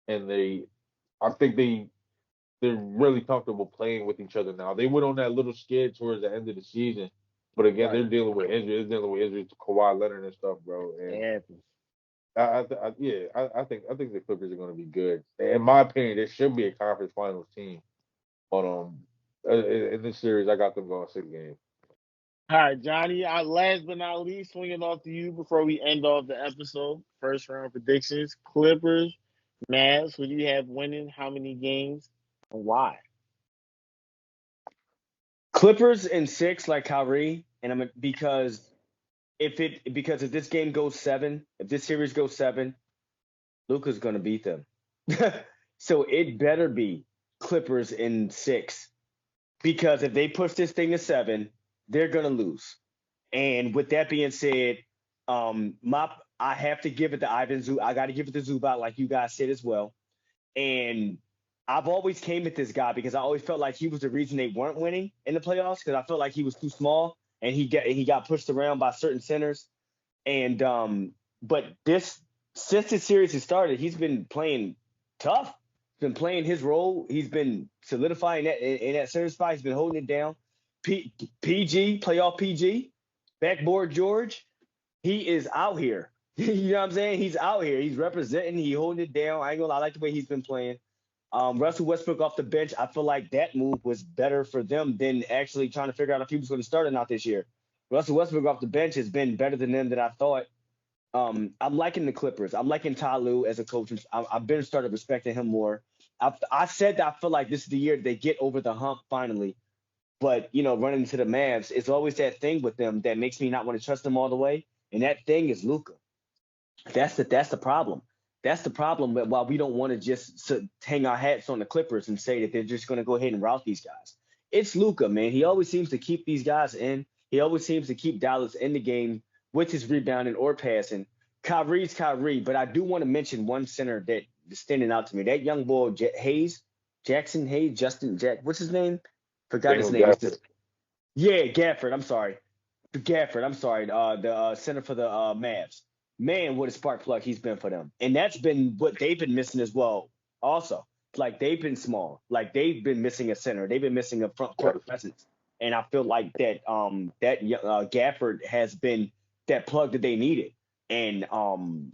and I think they're really comfortable playing with each other now. They went on that little skid towards the end of the season, but again, they're Right. dealing with injuries. They're dealing with injuries to Kawhi Leonard and stuff, bro. It And happens. I think the Clippers are going to be good. In my opinion, they should be a conference finals team. But in this series, I got them going 6 games. All right, Johnny. Last but not least, swinging off to you before we end off the episode. First round predictions: Clippers, Mavs. Who do you have winning? How many games? And why? Clippers in 6, like Kyrie, and because if this game goes 7, if this series goes 7, Luka's gonna beat them. So it better be Clippers in 6, because if they push this thing to 7, they're gonna lose. And with that being said, I have to give it to Ivan Zu. I got to give it to Zubac, like you guys said as well. And I've always came at this guy because I always felt like he was the reason they weren't winning in the playoffs, because I felt like he was too small and he got pushed around by certain centers. And but this since the series has started, he's been playing tough. He's been playing his role. He's been solidifying that in that center spot. He's been holding it down. PG, playoff PG, backboard George. He is out here. You know what I'm saying? He's out here. He's representing. He holding it down. I ain't gonna lie, I like the way he's been playing. Russell Westbrook off the bench. I feel like that move was better for them than actually trying to figure out if he was going to start or not this year. Russell Westbrook off the bench has been better than them than I thought. I'm liking the Clippers. I'm liking Ty Lue as a coach. I've been started respecting him more. I said that I feel like this is the year they get over the hump finally. But, running into the Mavs, it's always that thing with them that makes me not want to trust them all the way. And that thing is Luka. That's the problem. That's the problem. But while we don't want to just hang our hats on the Clippers and say that they're just going to go ahead and rout these guys, it's Luka, man. He always seems to keep these guys in. He always seems to keep Dallas in the game with his rebounding or passing. Kyrie's Kyrie, but I do want to mention one center that is standing out to me. That young boy Jackson Hayes, what's his name? Forgot his name. Gafford. I'm sorry. The center for the Mavs. Man, what a spark plug he's been for them. And that's been what they've been missing as well. Also, like they've been small. Like they've been missing a center. They've been missing a front court presence. And I feel like that Gafford has been that plug that they needed. And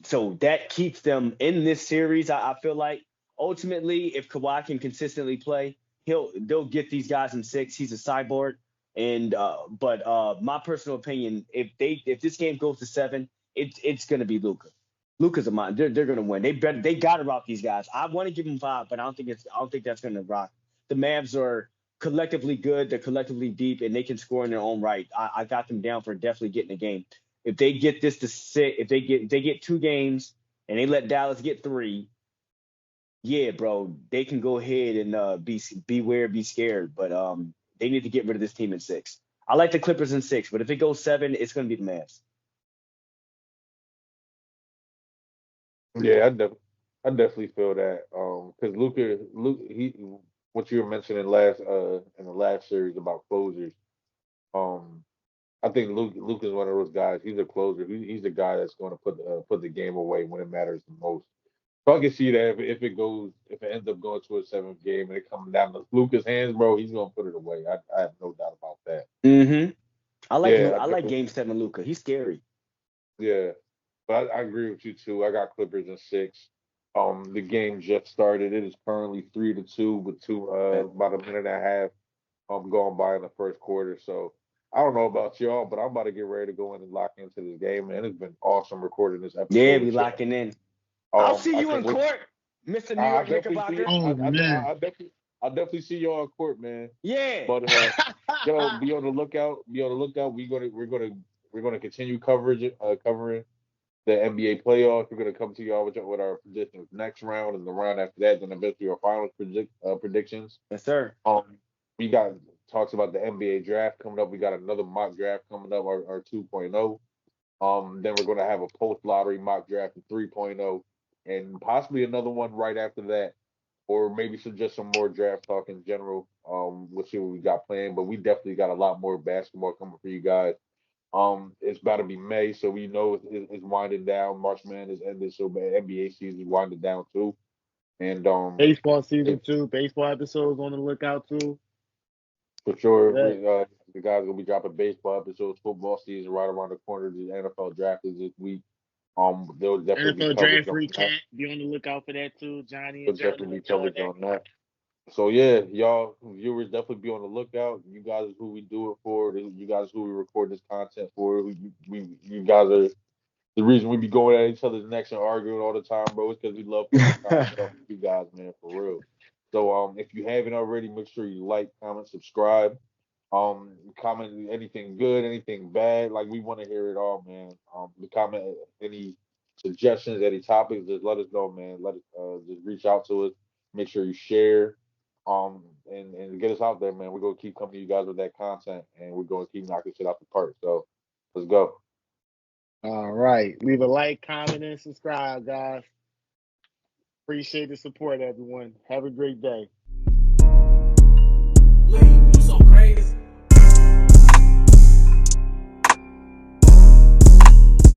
so that keeps them in this series. I feel like ultimately, if Kawhi can consistently play, they'll get these guys in 6. He's a cyborg. And but my personal opinion, if this game goes to 7, it's gonna be Luka. Luka's a mind. They're gonna win. They gotta rock these guys. I want to give them 5, but I don't think that's gonna rock. The Mavs are collectively good. They're collectively deep, and they can score in their own right. I got them down for definitely getting a game. If they get this to 6, if they get 2 games and they let Dallas get 3, yeah, bro, they can go ahead and beware, be scared. But they need to get rid of this team in 6. I like the Clippers in 6, but if it goes 7, it's going to be the Mavs. Yeah, I definitely feel that. Because Luka, what you were mentioning in the last series about closers. Um, I think Luke is one of those guys. He's a closer. He's the guy that's going to put the game away when it matters the most. So I can see that if it ends up going to a 7th game and it comes down to Luka's hands, bro, he's gonna put it away. I have no doubt about that. Mm-hmm. I Yeah, like Game 7 Luka. He's scary. yeah, but I agree with you too. I got Clippers in 6. The game just started. It is currently 3-2 with about a minute and a half going by in the first quarter. So I don't know about y'all, but I'm about to get ready to go in and lock into this game, man. It's been awesome recording this Yeah, episode we with y'all. locking in. I'll see I you in can't wait. court, Mr. New I York definitely see. Knickerbocker. Oh man. I definitely see y'all in court, man. Yeah. But be on the lookout. Be on the lookout. We're gonna continue covering the NBA playoffs. We're gonna come to y'all with our predictions next round and the round after that. Then eventually our finals predictions. Yes, sir. We got talks about the NBA draft coming up. We got another mock draft coming up, our 2.0. Then we're gonna have a post lottery mock draft of 3.0, and possibly another one right after that, or maybe some more draft talk in general. We'll see what we got planned, but we definitely got a lot more basketball coming for you guys. It's about to be May, so we know it's winding down. March Man is ended, so NBA season is winding down too. And Baseball season 2. Baseball episodes on the lookout too. for sure, Yeah. the guys gonna be dropping baseball episodes. Football season right around the corner. The NFL draft is this week. There'll definitely be NFL coverage draft on that. recap. Be on the lookout for that too. Johnny There'll and Johnny definitely will be join coverage that. on that. So yeah, y'all viewers definitely be on the lookout. You guys is who we do it for. You guys who we record this content for. You guys are the reason we be going at each other's necks and arguing all the time, bro. Is because we love putting this content up with you guys, man, for real. So if you haven't already, make sure you like, comment, subscribe. Comment anything good, anything bad. Like we want to hear it all, man. Comment any suggestions, any topics. Just let us know, man. Let us just reach out to us. Make sure you share, and get us out there, man. We're gonna keep coming to you guys with that content, and we're gonna keep knocking shit out the park. So let's go. All right. Leave a like, comment, and subscribe, guys. Appreciate the support, everyone. Have a great day.